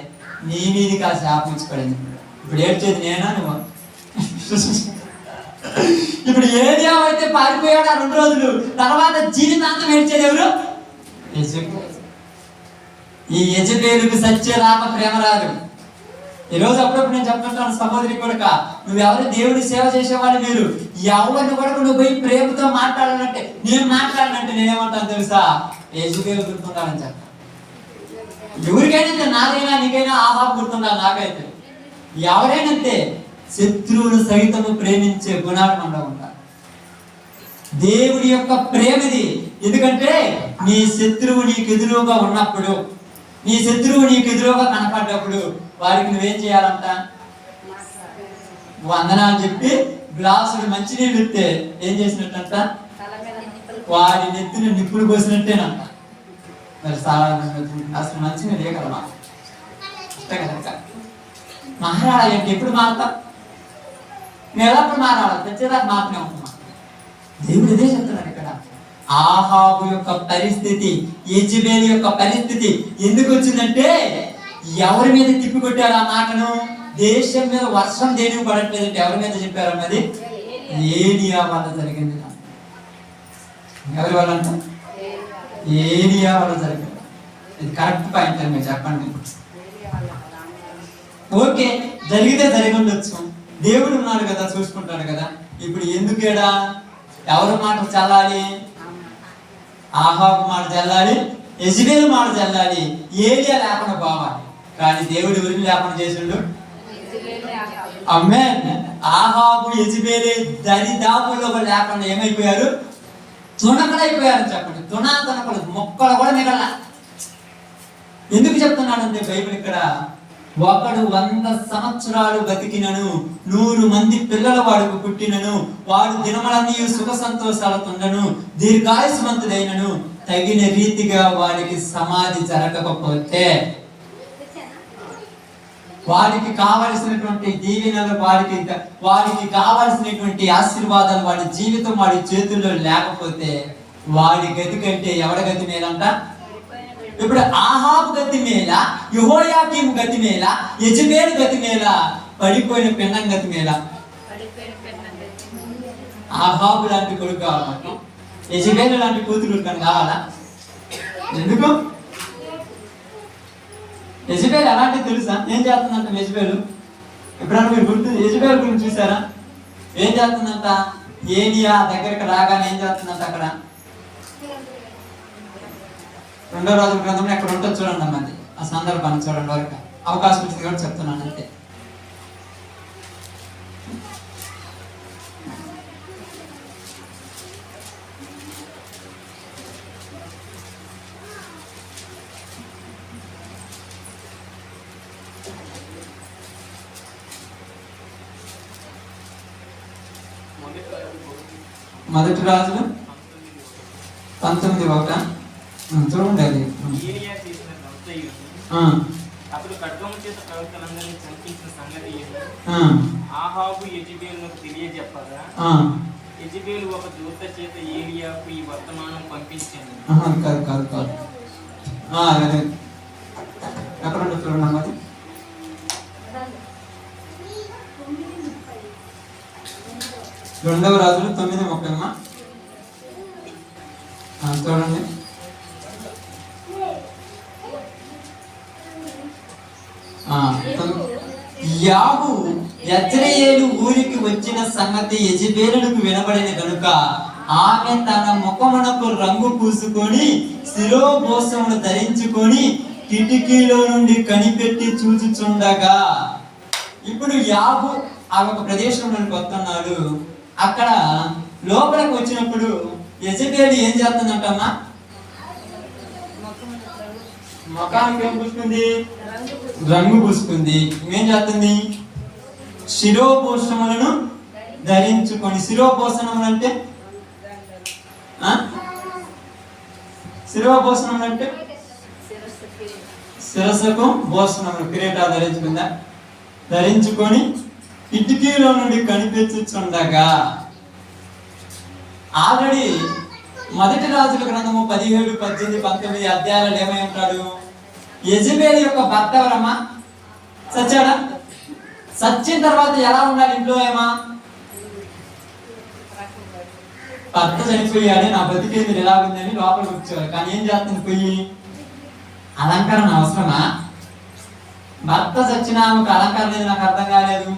నీ మీదికి ఆ శాపం ఇచ్చిపడింది. ఇప్పుడు ఏడ్చేది నేనా నువ్వు? ఇప్పుడు ఏలియా అయితే పారిపోయాడు ఆ 2 రోజులు, తర్వాత జీవితాంతం ఏడ్చేది ఎవరు? ఈ యెజెబెలుకు సత్యలాభ ప్రేమ రాదు. ఈరోజు అప్పుడప్పుడు నేను చెప్తుంటాను సహోదరి కొడుక, నువ్వెవరు దేవుడి సేవ చేసేవాడు, మీరు ఎవరిని కూడా నువ్వు పోయి ప్రేమతో మాట్లాడాలంటే నేను మాట్లాడాలంటే నేనేమంటాను తెలుసా, యెజెబెలు గుర్తుండాలని చెప్తాను. ఎవరికైనా నాదైనా నీకైనా ఆహాబు గుర్తుండాలి. నాకైతే ఎవరైనంతే శత్రువులు సైతము ప్రేమించే గుణాలు మనలో ఉంటారు. దేవుడి యొక్క ప్రేమది. ఎందుకంటే నీ శత్రువు నీకు ఎదురుగా ఉన్నప్పుడు, నీ శత్రువు నీకు ఎదురుగా కనపడ్డప్పుడు వారికి నువ్వేం చేయాలంట? వందనాలు చెప్పి గ్లాసుడు మంచినీళ్ళు ఇస్తే ఏం చేసినట్టంట? వాడి నెత్తిని నిప్పులు పోసినట్టేనంట. మరి అసలు మంచినీళ్ళు లేకలమా కదా? మారాడా ఏంటి? ఎప్పుడు మారుతాం? నేను ఎప్పుడు మారాలి? తెచ్చేదాకా మాత్రమే ఉంటున్నా. దేవుడు ఇదే చెప్తున్నాడు ఇక్కడ. ఆహాబు యొక్క పరిస్థితి, యెజెబెలు యొక్క పరిస్థితి ఎందుకు వచ్చిందంటే ఎవరి మీద తిప్పికొట్టారు ఆ మాటను? దేశం మీద వర్షం దేనికి పడట్లేదంటే ఎవరి మీద చెప్పారు అన్నది? ఏలియా వల్ల జరిగింది. ఎవరి వల్ల అంట? ఏలియా వల్ల జరిగింది. ఇది కరెక్ట్ పాయింట్ అని మీరు చెప్పండి. ఓకే, జరిగితే జరిగి ఉండొచ్చు, దేవుడు ఉన్నాడు కదా, చూసుకుంటాడు కదా. ఇప్పుడు ఎందుకేడా? ఎవరి మాట చల్లాలి? ఆహాబు మాట చల్లాలి, యెజెబెలు మాట చల్లాలి, ఏలియా లేకుండా పోవాలి. కానీ దేవుడు ఎవరిని లేకుండా చేసిండు? ఆమేన్. ఆహాబు యెజెబెలు దరిదాపుల్లో లేకుండా ఏమైపోయారు? తునకలైపోయారు. చెప్పండి, తునకలు మొక్కలు కూడా మిగల. ఎందుకు చెప్తున్నాడంటే బైబిల్ ఇక్కడ, ఒకడు 100 సంవత్సరాలు బతికినను 100 మంది పిల్లల వాడుకు పుట్టినను వాడు దినములన్నీ సుఖ సంతోషాలతుండను దీర్ఘాయుష్మంతుడైనను తగిన రీతిగా వాడికి సమాధి జరగకపోతే, వాడికి కావలసినటువంటి దీవెనలు, వాడికి కావలసినటువంటి ఆశీర్వాదాలు వాడి జీవితం వాడి చేతుల్లో లేకపోతే వాడి గతి కంటే ఎవరి గతి మేలంట? ఇప్పుడు ఆహాబు గతి మేల, యెహోయాకీము గతి మేల, యెజెబెలు గతి మేల, పడిపోయిన పెండం గతి మేల? ఆహాబు లాంటి కొడుకు కావాలి, యెజబెలు లాంటి కూతురు కానీ కావాలా? ఎందుకు? యెజబెలు అలాంటిది తెలుసా? ఏం చేస్తుందంట యెజబెలు? ఎప్పుడన్నా మీరు గుర్తు యెజబెలు గురించి చూసారా? ఏం చేస్తుందంట? ఏలియా దగ్గరికి రాగానే ఏం చేస్తుందంట? అక్కడ 2వ రాజుల గ్రంథంలో ఎక్కడ ఉంటుంది చూడండి అన్నది, ఆ సందర్భాన్ని చూడండి. వరకు అవకాశం వచ్చింది కూడా చెప్తున్నాను అంతే. మొదటి రాజులు 19:1 చూడండి. అది అతడు ఖడ్గము చేత ప్రవక్తలందరినీ చంపించిన సంగతి ఆహాబు యెజబెలునకు తెలియజెప్పగా యెజబెలు ఒక దూత చేత ఏలియాకు ఈ వర్తమానం పంపించింది. ఎక్కడ చూడండి మరి 2వ రాజులు 9:30 చూడండి. యాబు యజ్రెయేలు ఊరికి వచ్చిన సంగతి యెజబెలుకు వినబడిన కనుక ఆమె తన ముఖమునకు రంగు పూసుకొని శిరోభూషమును ధరించుకొని కిటికీలో నుండి కనిపెట్టి చూచుచుండగా, ఇప్పుడు యాబు ఆ ఒక ప్రదేశంలోకి వస్తున్నాడు. అక్కడ లోపలికి వచ్చినప్పుడు యెజబెలు ఏం చేస్తుందంటమ్మా? ముఖానికి ఏం పూసుకుంది? రంగు పూసుకుంది. ఏం చేస్తుంది? శిరోభూషణములను ధరించుకొని. శిరోభూషణములు అంటే శిరోభూషణములు అంటే శిరస్సుకు భూషణములు, కిరీటా ధరించుకుందా? ధరించుకొని కిటికీలో నుండి కనిపించుచుండగా, ఆల్రెడీ మొదటి రాజుల గ్రంథము 17, 18, 19 అధ్యాయాలు ఏమై ఉంటాడు? యెజబెలు యొక్క భర్త ఎవరమ్మా? చచ్చాడా? చచ్చిన తర్వాత ఎలా ఉండాలి ఇంట్లో? ఏమా భర్త చనిపోయాడు, నా బతికే మీరు ఎలా ఉందని లోపలికి వచ్చేవారు. కానీ ఏం చేస్తుంది? పోయి అలంకరణ అవసరమా? భర్త చచ్చిన ఆమెకు అలంకరణ లేదు, నాకు అర్థం కాలేదు.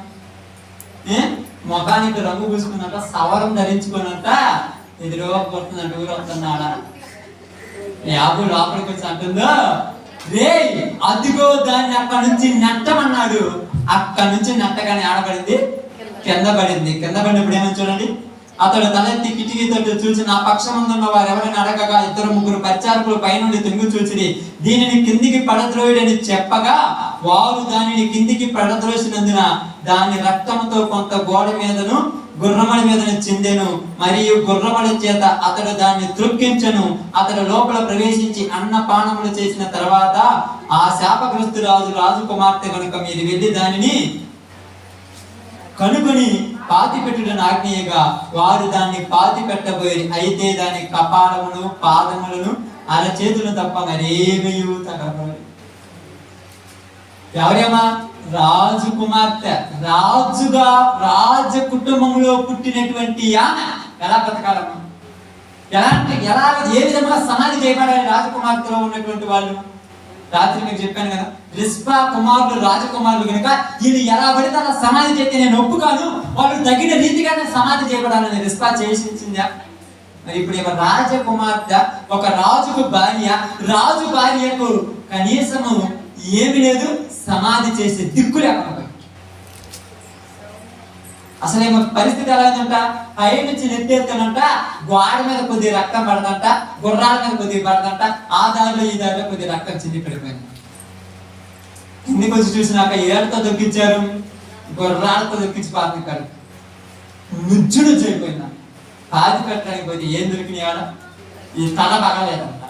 ముఖానికి రంగు పూసుకున్నట్ట, సవరం ధరించుకున్నట్ట ఎదురు కొడుతుందంట. ఊరు వస్తున్నాడా? యాబు లోపలికి వచ్చి అంటుందో, రే అదిగో దాన్ని అక్కడ నుంచి నెట్టమన్నాడు. అక్కడ నుంచి నెట్టగానే ఆడబడింది, కింద పడింది. కింద పడినప్పుడు ఏమని చూడండి, అతడు తలెత్తి కిటికీ తట్టు చూసి నా పక్షమందున్న వారు ఎవరైనా అడగగా 2-3 పరిచారకులు పైనుండి తింగు చూసిరి. దీనిని కిందికి పడద్రోయుడని చెప్పగా వారు దానిని కిందికి పడద్రోసినందున దాని రక్తంతో కొంత గోడ మీదను గుర్రమడి మీదను చిందెను. మరియు గుర్రమడి చేత అతడు దాన్ని త్రొక్కించెను. అతడు లోపల ప్రవేశించి అన్నపానములు చేసిన తర్వాత ఆ శాపగ్రస్తు రాజు కుమార్తె కనుక మీరు వెళ్ళి దానిని కనుగొని పాతిపెట్టుడని ఆజ్ఞయగా వారు దాన్ని పాతి పెట్టబోయి. అయితే దాని కపాలమును పాదములను అరచేతులు తప్ప మరేమీ తగలబోయి. ఎవరేమా? రాజు కుమార్తె. రాజ కుటుంబంలో పుట్టినటువంటి ఆమె ఎలా బతకాలమ్మా? ఏ విధంగా సమాధి చేయబడాలి రాజకుమార్తెలో ఉన్నటువంటి వాళ్ళు? రాత్రి మీకు చెప్పాను కదా, రిస్పా కుమారులు రాజకుమారులు కనుక వీళ్ళు ఎలా పడితే అలా సమాధి చేస్తే నేను ఒప్పుకాను, వాళ్ళు తగిన రీతిగానే సమాధి చేయబడాలని రిస్పా చేసిందా? మరి ఇప్పుడు రాజకుమార్తె, ఒక రాజుకు భార్య, రాజు భార్యకు కనీసము ఏమి లేదు, సమాధి చేసే దిక్కు లేకుండా అసలు ఏమో పరిస్థితి ఎలా ఉందంట? పై నుంచి నెత్తేస్తానంట, గోడ మీద కొద్దిగా రక్తం పడదంట, గుర్రాల మీద కొద్దిగా పడదంట, ఆ దారిలో ఈ దారిలో కొద్దిగా రక్తం చింది పడిపోయింది. కిందికి వచ్చి చూసినాక ఏళ్ళతో దొక్కించారు, గుర్రాలతో దొక్కించి పాతికారు. నుజ్జుడు అయిపోయింది. పాతి పెట్టడానికి పోతే ఏం దొరికినాయాడ? ఈ తల పగలేదంట.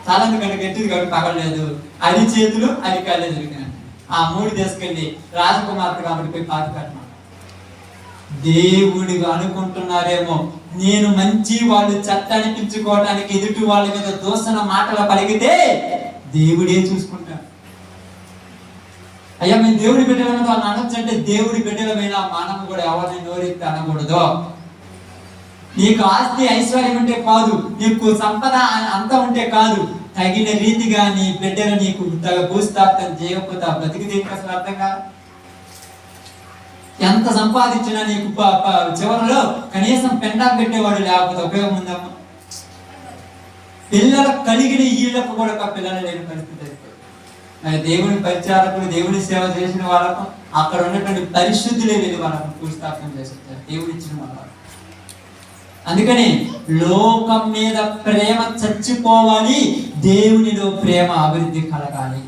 తల ఎందుకంటే గట్టిది కాబట్టి పగలేదు, అది చేతులు అది కాళ్ళే దొరికినాయి. ఆ 3 తీసుకెళ్ళి రాజకుమార్తె కాబట్టి పోయి పాతి పెట్టమా. దేవుడిగా అనుకుంటున్నారేమో, నేను మంచి వాళ్ళు చట్టాన్ని పిలుచుకోవడానికి ఎదుటి వాళ్ళ మీద దోషణ మాటలు పలికితే దేవుడే చూసుకుంటాడు. అయ్యా మేము దేవుడి బిడ్డలమైన వాళ్ళని అనొచ్చు అంటే, దేవుడి బిడ్డలమైన మనం కూడా ఎవరిని నోరెత్తి అనకూడదు. నీకు ఆస్తి ఐశ్వర్యం ఉంటే కాదు, నీకు సంపద అంతా ఉంటే కాదు, తగిన రీతిగా నీ బిడ్డలు నీకు భూస్థాపితం చేయకపోతే ఆ బ్రతికి దీనికి అసలు అర్థం కాదు. ఎంత సంపాదించినా నీకు చివరిలో కనీసం పెండా పెట్టేవాడు లేకపోతే ఉపయోగం ఉందమ్మా. పిల్లలకు కలిగిన ఈళ్ళకు కూడా పిల్లలు లేని పరిస్థితి అయిపోయింది. మరి దేవుని పరిచారకులు, దేవుని సేవ చేసిన వాళ్ళకు అక్కడ ఉన్నటువంటి పరిశుద్ధులే వెళ్ళి వాళ్ళకు భూస్థాపనం చేస్తారు, దేవుడు ఇచ్చిన వాళ్ళకు. అందుకని లోకం మీద ప్రేమ చచ్చిపోవాలి, దేవునిలో ప్రేమ అభివృద్ధి కలగాలి.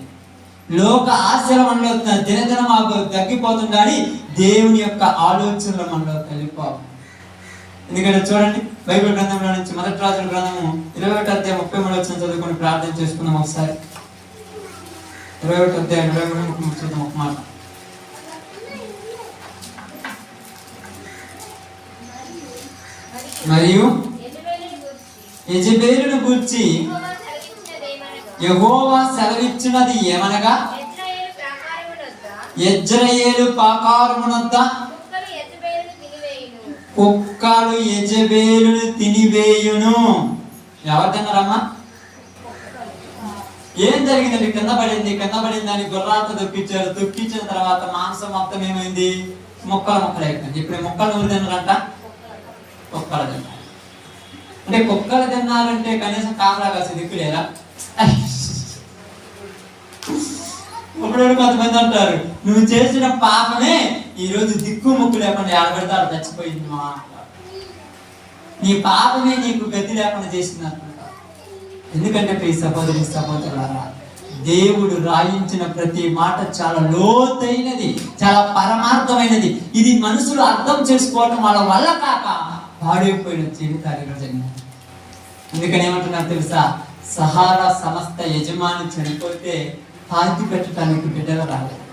లోక ఆశల మనలో దినదినం తగ్గిపోతుండాలి, దేవుని యొక్క ఆలోచనలు మనలో కలిగిపోవాలి. ఎందుకంటే చూడండి, బైబిల్ గ్రంథంలో నుంచి మొదటి రాజుల గ్రంథము 21:33 చదువుకొని ప్రార్థన చేసుకుందాం ఒకసారి. 21:23 చూద్దాం ఒక మాట. మరియు యెజెబెలును గూర్చి యెహోవా సెలవిచ్చినది ఏమనగా, యెజ్రెయేలు ప్రాకారమునొద్ద కుక్కలు యెజెబెలును తినివేయును. ఎవరు తిన్నారమ్మా? ఏం జరిగిందండి? కింద పడింది అని గుర్రాలతో తొక్కించిన తర్వాత మాంసం మొత్తం ఏమైంది? ముక్కలు అయిపోయింది. ఇప్పుడు ముక్కలు ఎవరు తిన్నారంట? కుక్కలు తిన్నారు. అంటే కుక్కలు తిన్నారంటే కనీసం కామరా కాసి దిక్కులేరా? ఇప్పుడు కొంతమంది అంటారు, నువ్వు చేసిన పాపమే ఈరోజు దిక్కు ముక్కు లేకుండా ఆడబెడతాడు చచ్చిపోయింది మా అంటారు. నీ పాపమే నీకు గతి లేకుండా చేసింది అంటారు. ఎందుకంటే ప్రియ సహోదరులారా, దేవుడు రాయించిన ప్రతి మాట చాలా లోతైనది, చాలా పరమార్థమైనది. ఇది మనుషులు అర్థం చేసుకోవటం వాళ్ళ వల్ల కాక పాడైపోయిన జీవితాలు జరిగినాయి. అందుకని ఏమంటున్నారు తెలుసా? సహారా సంస్థ యజమాని చనిపోతే పాతి పెట్టడానికి బిడ్డలు రాలేదు.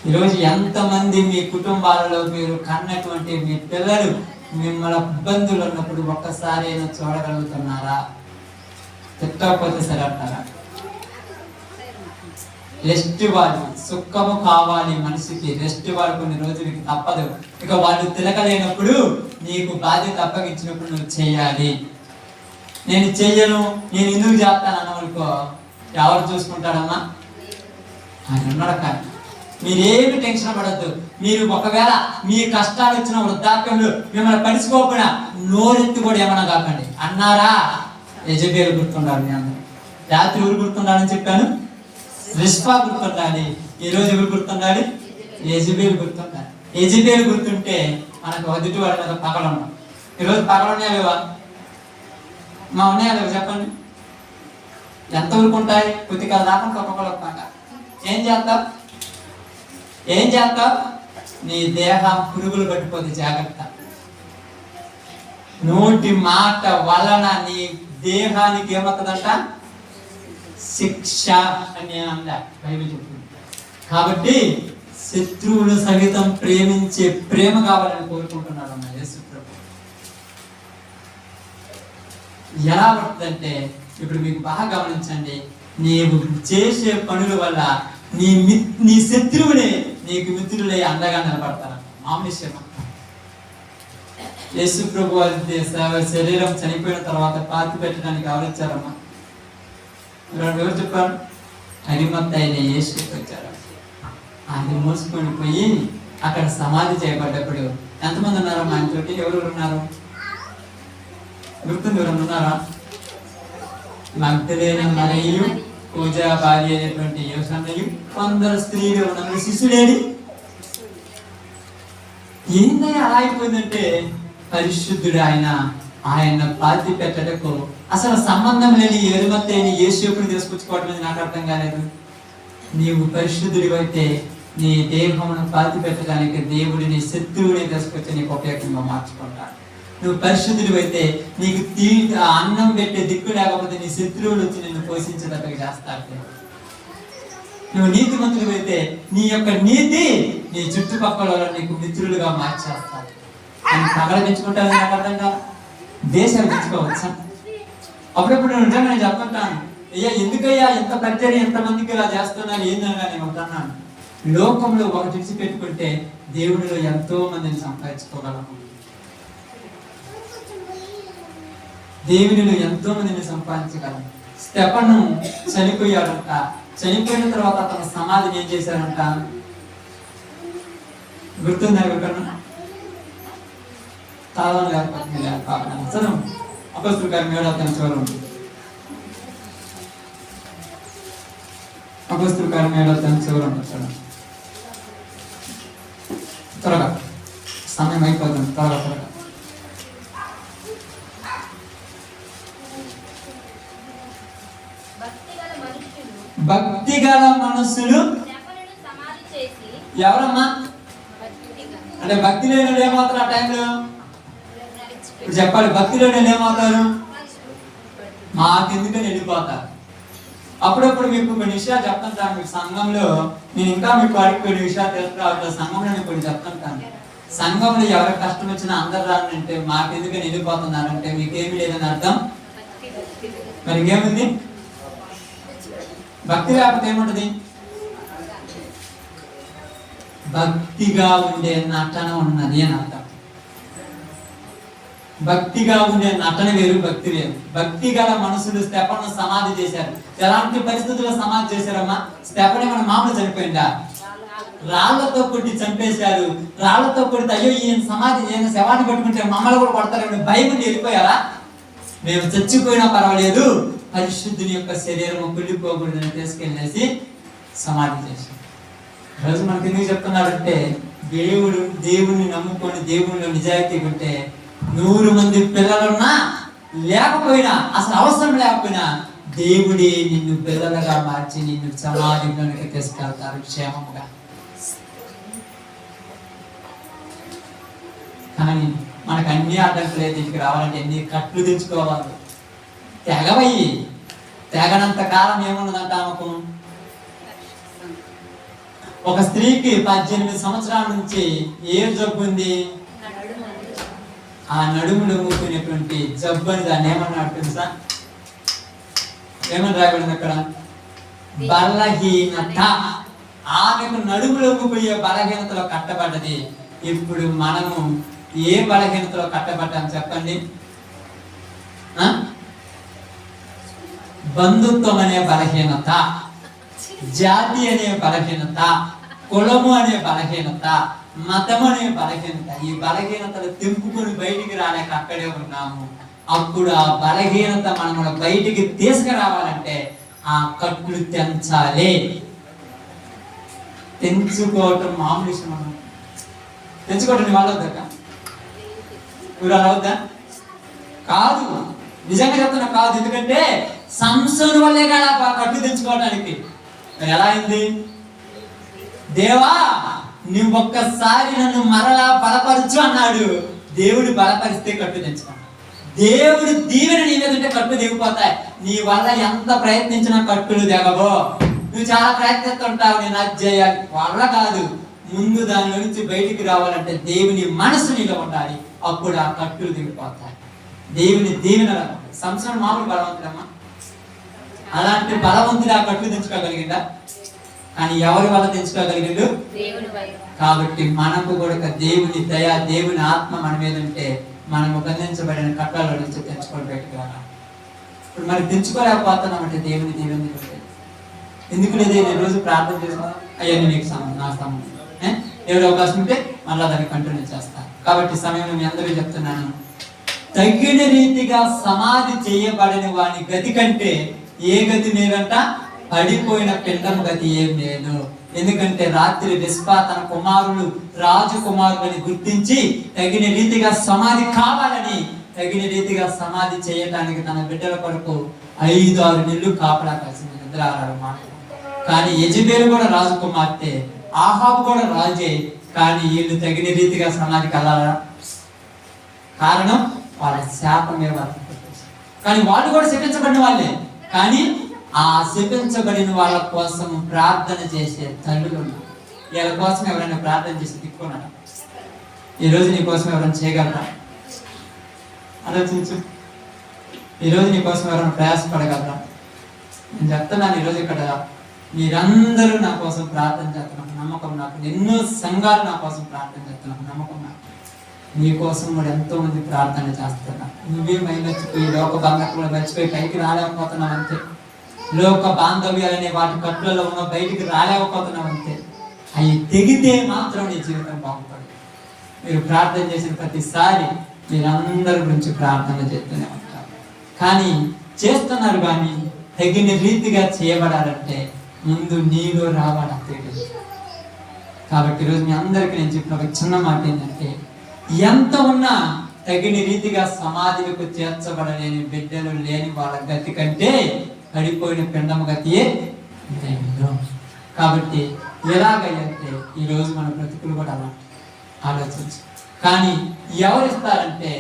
ఈరోజు ఎంతమంది మీ కుటుంబాలలో మీరు కన్నటువంటి మీ పిల్లలు మిమ్మల్ని ఇబ్బందులు ఉన్నప్పుడు ఒక్కసారి అయినా చూడగలుగుతున్నారా? తిట్టకపోతే సరే అంటారా? రెస్ట్ వాళ్ళు, సుఖము కావాలి మనిషికి, రెస్ట్ వాళ్ళు కొన్ని రోజులకి తప్పదు. ఇక వాళ్ళు తిరగలేనప్పుడు నీకు బాధ్యత అప్పగించినప్పుడు నువ్వు చేయాలి. నేను చెయ్యను, నేను ఎందుకు చేస్తాను అన్నవనుకో, ఎవరు చూసుకుంటాడమ్మా? ఆయన ఉన్నాడు. కానీ మీరేమి టెన్షన్ పడద్దు. మీరు ఒకవేళ మీ కష్టాలు వచ్చిన వృద్ధాప్యంలో మిమ్మల్ని పడుచుకోకుండా నోరెత్తి కూడా ఏమన్నా కాకండి. అన్నారా? యెజెబెలు గుర్తుండాలి. మీ అందరూ రాత్రి ఎవరు గుర్తుండాలని చెప్పాను? రిస్పా గుర్తుండాలి. ఈరోజు ఎవరు గుర్తుండాలి? యెజెబెలు గుర్తుండాలి. యెజెబెలు గుర్తుంటే మనకు ఎదుటి వాడి మీద పగలు ఉన్నాం. ఈరోజు పగలు ఉన్నాయా లేవా? మా ఉన్నాయా లేవు చెప్పండి. ఎంత ఊరుకుంటాయి? పుతికలు దాకా ఒక్కొక్కరు పగ. ఏం చేస్తావు? నీ దేహం పురుగులు పట్టిపోతే జాగ్రత్త. నోటి మాట వలన నీ దేహానికి ఏమవుతుందంట? శిక్ష అని అందా బైబిల్ చెప్తుంది. కాబట్టి శత్రువులు సహితం ప్రేమించే ప్రేమ కావాలని కోరుకుంటున్నాడు అన్న యేసు ప్రభు. ఎలా పడుతుందంటే, ఇప్పుడు మీకు బాగా గమనించండి, నీవు చేసే పనుల వల్ల నీ శత్రువులే నీకు మిత్రులే అండగా నిలబడతారు. మామూలు విషయం. యేసు ప్రభు శరీరం చనిపోయిన తర్వాత పాతి పెట్టడానికి ఎవరొచ్చారమ్మా? ఎవరు చెప్పారు? అరిమత్తయిన యేసు వచ్చారు. ఆయన మోసుకొని పోయి అక్కడ సమాధి చేయబడ్డప్పుడు ఎంతమంది ఉన్నారమ్మా ఆయనతోటి? ఎవరు ఉన్నారు? గుర్తుంది? ఎవరన్నా ఉన్నారా? మగ్దలేని మరియు పూజా భార్య అయినటువంటి యోసన్నయు కొందరు స్త్రీలు ఉన్నారు. శిష్యుడేడి? ఏందని అలా అయిపోయిందంటే, పరిశుద్ధుడు ఆయన పాతి పెట్టటకు అసలు సంబంధం లేని ఎరుమత్తైన యేసుని తీసుకొచ్చుకోవటం నాకు అర్థం కాలేదు. నీవు పరిశుద్ధుడివి అయితే నీ దేహమును పాతి పెట్టడానికి దేవుడు నీ శత్రువుని తీసుకొచ్చి నీకు ఉపయోగంగా మార్చుకుంటాడు. నువ్వు పరిశుద్ధుడివి అయితే నీకు అన్నం పెట్టే దిక్కు లేకపోతే నీ శత్రువులు వచ్చి నిన్ను పోషించేటట్టుగా చేస్తారు. నువ్వు నీతిమంతుడివి అయితే నీ యొక్క నీతి నీ చుట్టుపక్కల నీకు మిత్రులుగా మార్చేస్తారు. పగల పెంచుకుంటాను నాకు అర్థం కాదు. దేశాలు పెంచుకోవచ్చా? అప్పుడప్పుడు నిజంగా నేను చెప్తుంటాను, అయ్యా ఎందుకయ్యా ఎంత పరిచర్య ఎంతమందికి ఇలా చేస్తున్నారు ఏందనగా నేను ఉంటున్నాను. లోకంలో ఒకటి విడిచి పెట్టుకుంటే దేవుడిలో ఎంతో మందిని సంపాదించుకోగలము. దేవునిలో ఎంతో మందిని సంపాదించగలం. స్టెఫను చనిపోయాడంట. చనిపోయిన తర్వాత అతను సమాధిని ఏం చేశారంట? గుర్తుందా? తాళం లేకపోతే చదువు. అపొస్తలుల కార్యం 7వ అధ్యాయం చూడండి. అపొస్తలుల కార్యం 7వ అధ్యాయం చూడండి. త్వరగా, సమయం అయిపోతుంది. త్వరగా భక్తి గల మనుషులు ఎవరమ్మా? అంటే భక్తి లేని ఏమవుతారు ఆ టైంలో? ఇప్పుడు చెప్పాలి, భక్తి లేని ఏమవుతారు? మాకెందుకని వెళ్ళిపోతారు. అప్పుడప్పుడు మీకు కొన్ని విషయాలు చెప్తుంటాను. మీకు సంఘంలో నేను ఇంకా మీకు వాడికి కొన్ని విషయాలు తెలుసు. సంఘంలో నేను కొన్ని చెప్తుంటాను. సంఘంలో ఎవరికి కష్టం వచ్చినా అందరు రానంటే మాకెందుకని వెళ్ళిపోతున్నారంటే మీకేమి లేదని అర్థం. మరి ఇంకేముంది? భక్తి లేకపోతే ఏముంటది? భక్తిగా ఉండే నటన ఉన్నది అని అర్థం. భక్తిగా ఉండే నటన వేరు, భక్తి వేరు. భక్తి గల మనుషులు స్టెఫను సమాధి చేశారు. ఎలాంటి పరిస్థితుల్లో సమాధి చేశారమ్మా? స్టెఫన్ ఏమైనా మామూలు చనిపోయిందా? రాళ్లతో కొట్టి చంపేశారు. రాళ్లతో కొడితే అయ్యో ఈయన సమాధి, ఈయన శవాన్ని పట్టుకుంటే మమ్మల్ని కూడా కొడతారు భయం ఉండి వెళ్ళిపోయారా? మేము చచ్చిపోయినా పర్వాలేదు, పరిశుద్ధుని యొక్క శరీరం కుళ్ళిపోకూడదని తీసుకెళ్ళేసి సమాధి చేశారు. ఈరోజు మనకి ఎందుకు చెప్తున్నారంటే దేవుడిని నమ్ముకొని దేవునిలో నిజాయితీ ఉంటే 100 మంది పిల్లలున్నా లేకపోయినా, అసలు అవసరం లేకపోయినా దేవుడే నిన్ను పిల్లలుగా మార్చి నిన్ను సమాధిలోనికి తీసుకెళ్తారు క్షేమంగా. కానీ మనకు అన్ని అడ్డంకులు ఇంటికి రావాలంటే ఎన్ని కట్లు తెచ్చుకోవాలి. తెగవయ్యి తెగనంత కాలం ఏమున్నదంట ఆమెకు. ఒక స్త్రీకి 18 సంవత్సరాల నుంచి ఏం జబ్బు ఉంది? ఆ నడుములు మూకునేటువంటి జబ్బు అని దాన్ని ఏమన్నాడు తెలుసా? ఏమని రాయబడింది అక్కడ? బలహీనత. ఆమెకు నడుములు పోయే బలహీనతలో కట్టబడ్డది. ఇప్పుడు మనము ఏ బలహీనతలో కట్టబడ్డాం చెప్పండి? బంధుత్వం అనే బలహీనత, జాతి అనే బలహీనత, కులము అనే బలహీనత, మతము అనే బలహీనత. ఈ బలహీనతలు తెంపుకొని బయటికి రాలేక అక్కడే ఉన్నాము. అప్పుడు ఆ బలహీనత మనం బయటికి తీసుకురావాలంటే ఆ కట్లు తెంచాలి. తెంచుకోవటం మామూలు విషయం. తెంచుకోవటం నీ వాళ్ళు వద్దా? మీరు అలా వద్దా? కాదు, నిజంగా చెప్తున్నా కాదు. ఎందుకంటే సంసోను వల్లే కదా కట్లు తెంచుకోవడానికి. ఎలా అయింది? దేవా నువ్వు ఒక్కసారి నన్ను మరలా బలపరచు అన్నాడు. దేవుడు బలపరిస్తే కట్టు తెంచుకున్నాడు. దేవుడు దీవెన నీ మీద ఉంటే కట్లు దిగిపోతాయి. నీ వల్ల ఎంత ప్రయత్నించినా కట్టులు దిగవో. నువ్వు చాలా ప్రయత్నిస్తుంటావు, నేను అది చేయాలి, వల్ల కాదు. ముందు దాని నుంచి బయటికి రావాలంటే దేవుని మనసు నీలో ఉండాలి. అప్పుడు ఆ కట్టులు దిగిపోతాయి. దేవుని దీవెన. సంవత్సరం మామూలు బలవంతుడమ్మా. అలాంటి బలవంతుడు ఆ కట్లు తెంచుకోగలిగిందా? కానీ ఎవరి వల్ల తెంచుకోగలిగిండు? కాబట్టి మనకు కూడా దేవుని దయ, దేవుని ఆత్మ మన మీద ఉంటే మనము బంధించబడిన కట్టాల నుంచి తెంచుకొని బయటకు రావాలి. ఇప్పుడు మరి తెంచుకోలేకపోతున్నామంటే దేవుని దీవెన ఎందుకు లేదు? నేను రోజు ప్రార్థన చేస్తాను, అయ్యా నీకు సంబంధం, నా సంబంధం. ఎవరి అవకాశం ఉంటే మళ్ళా దాన్ని కంటిన్యూ చేస్తాను. కాబట్టి సమయంలో మీ అందరూ చెప్తున్నాను, తగిన రీతిగా సమాధి చేయబడిన వాని గతి కంటే ఏ గతి లేదంట? పడిపోయిన పిండం గతి ఏం లేదు. ఎందుకంటే రాత్రి విస్పా తన కుమారులు రాజకుమారులని గుర్తించి తగిన రీతిగా సమాధి కావాలని, తగిన రీతిగా సమాధి చేయడానికి తన బిడ్డల కొరకు 5-6 నెలలు కాపలా కలిసింది, నిద్ర ఆరాడు మాట. కానీ యెజబెలు కూడా రాజకుమార్తె, ఆహాబు కూడా రాజే. కానీ వీళ్ళు తగిన రీతిగా సమాధికి వెళ్ళాలా? కారణం వాళ్ళ శాపమే వాళ్ళు. కానీ వాళ్ళు కూడా శపించబడిన వాళ్ళే. కానీ ఆ శపించబడిన వాళ్ళ కోసం ప్రార్థన చేసే తల్లులు ఉన్నారు. వీళ్ళ కోసం ఎవరైనా ప్రార్థన చేసి దిక్కున్నారా? ఈరోజు నీ కోసం ఎవరైనా చేయగలరా? ఆలోచించు. ఈరోజు నీ కోసం ఎవరైనా ప్రయాసపడగలరా? నేను చెప్తున్నాను, ఈరోజు ఇక్కడ మీరందరూ నా కోసం ప్రార్థన చేస్తున్నారు నమ్మకం నాకు. ఎన్నో సంఘాలు నా కోసం ప్రార్థన చేస్తున్నారు నమ్మకం నాకు. నీకోసం కూడా ఎంతో మంది ప్రార్థన చేస్తున్నారు. నువ్వే మర్చిపోయి లోక బంధకులు మర్చిపోయి పైకి రాలేకపోతున్నావు అంతే. లోక బాంధవ్యాలనే వాటి కట్లలో ఉన్న బయటికి రాలేకపోతున్నావు అంతే. అవి తెగితే మాత్రం నీ జీవితం బాగుపడదు. మీరు ప్రార్థన చేసిన ప్రతిసారి మీరందరి గురించి ప్రార్థన చేస్తూనే ఉంటారు, కానీ చేస్తున్నారు కానీ తగిన రీతిగా చేయబడాలంటే ముందు నీలో రావాలి తెలియదు. కాబట్టి ఈరోజు మీ అందరికీ నేను చెప్పిన ఒక చిన్న మాట ఏంటంటే, ఎంత ఉన్నా తగిన రీతిగా సమాధిలకు చేర్చబడలేని బిడ్డలు లేని వాళ్ళ గతి కంటే పడిపోయిన పిండమ గతియే లేదు. కాబట్టి ఎలాగైతే ఈరోజు మన బ్రతుకులు కూడా అలా ఆలోచించు. కానీ ఎవరిస్తారంటే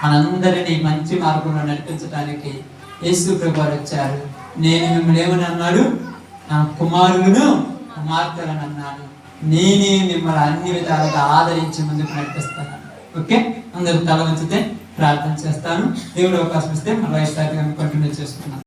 మనందరినీ మంచి మార్గంలో నడిపించడానికి యేసు ప్రభువారు వచ్చారు. నేను మిమ్మల్ని ఏమని అన్నాడు? నా కుమారులను కుమార్తెలను అన్నాడు. నేనే మిమ్మల్ని అన్ని విధాలుగా ఆదరించి ముందుకు నడిపిస్తాను. ఓకే, అందరూ తల వంచితే ప్రార్థన చేస్తాను. దేవుడు అవకాశం ఇస్తే మన రైట్ కంటిన్యూ చేసుకున్నాం.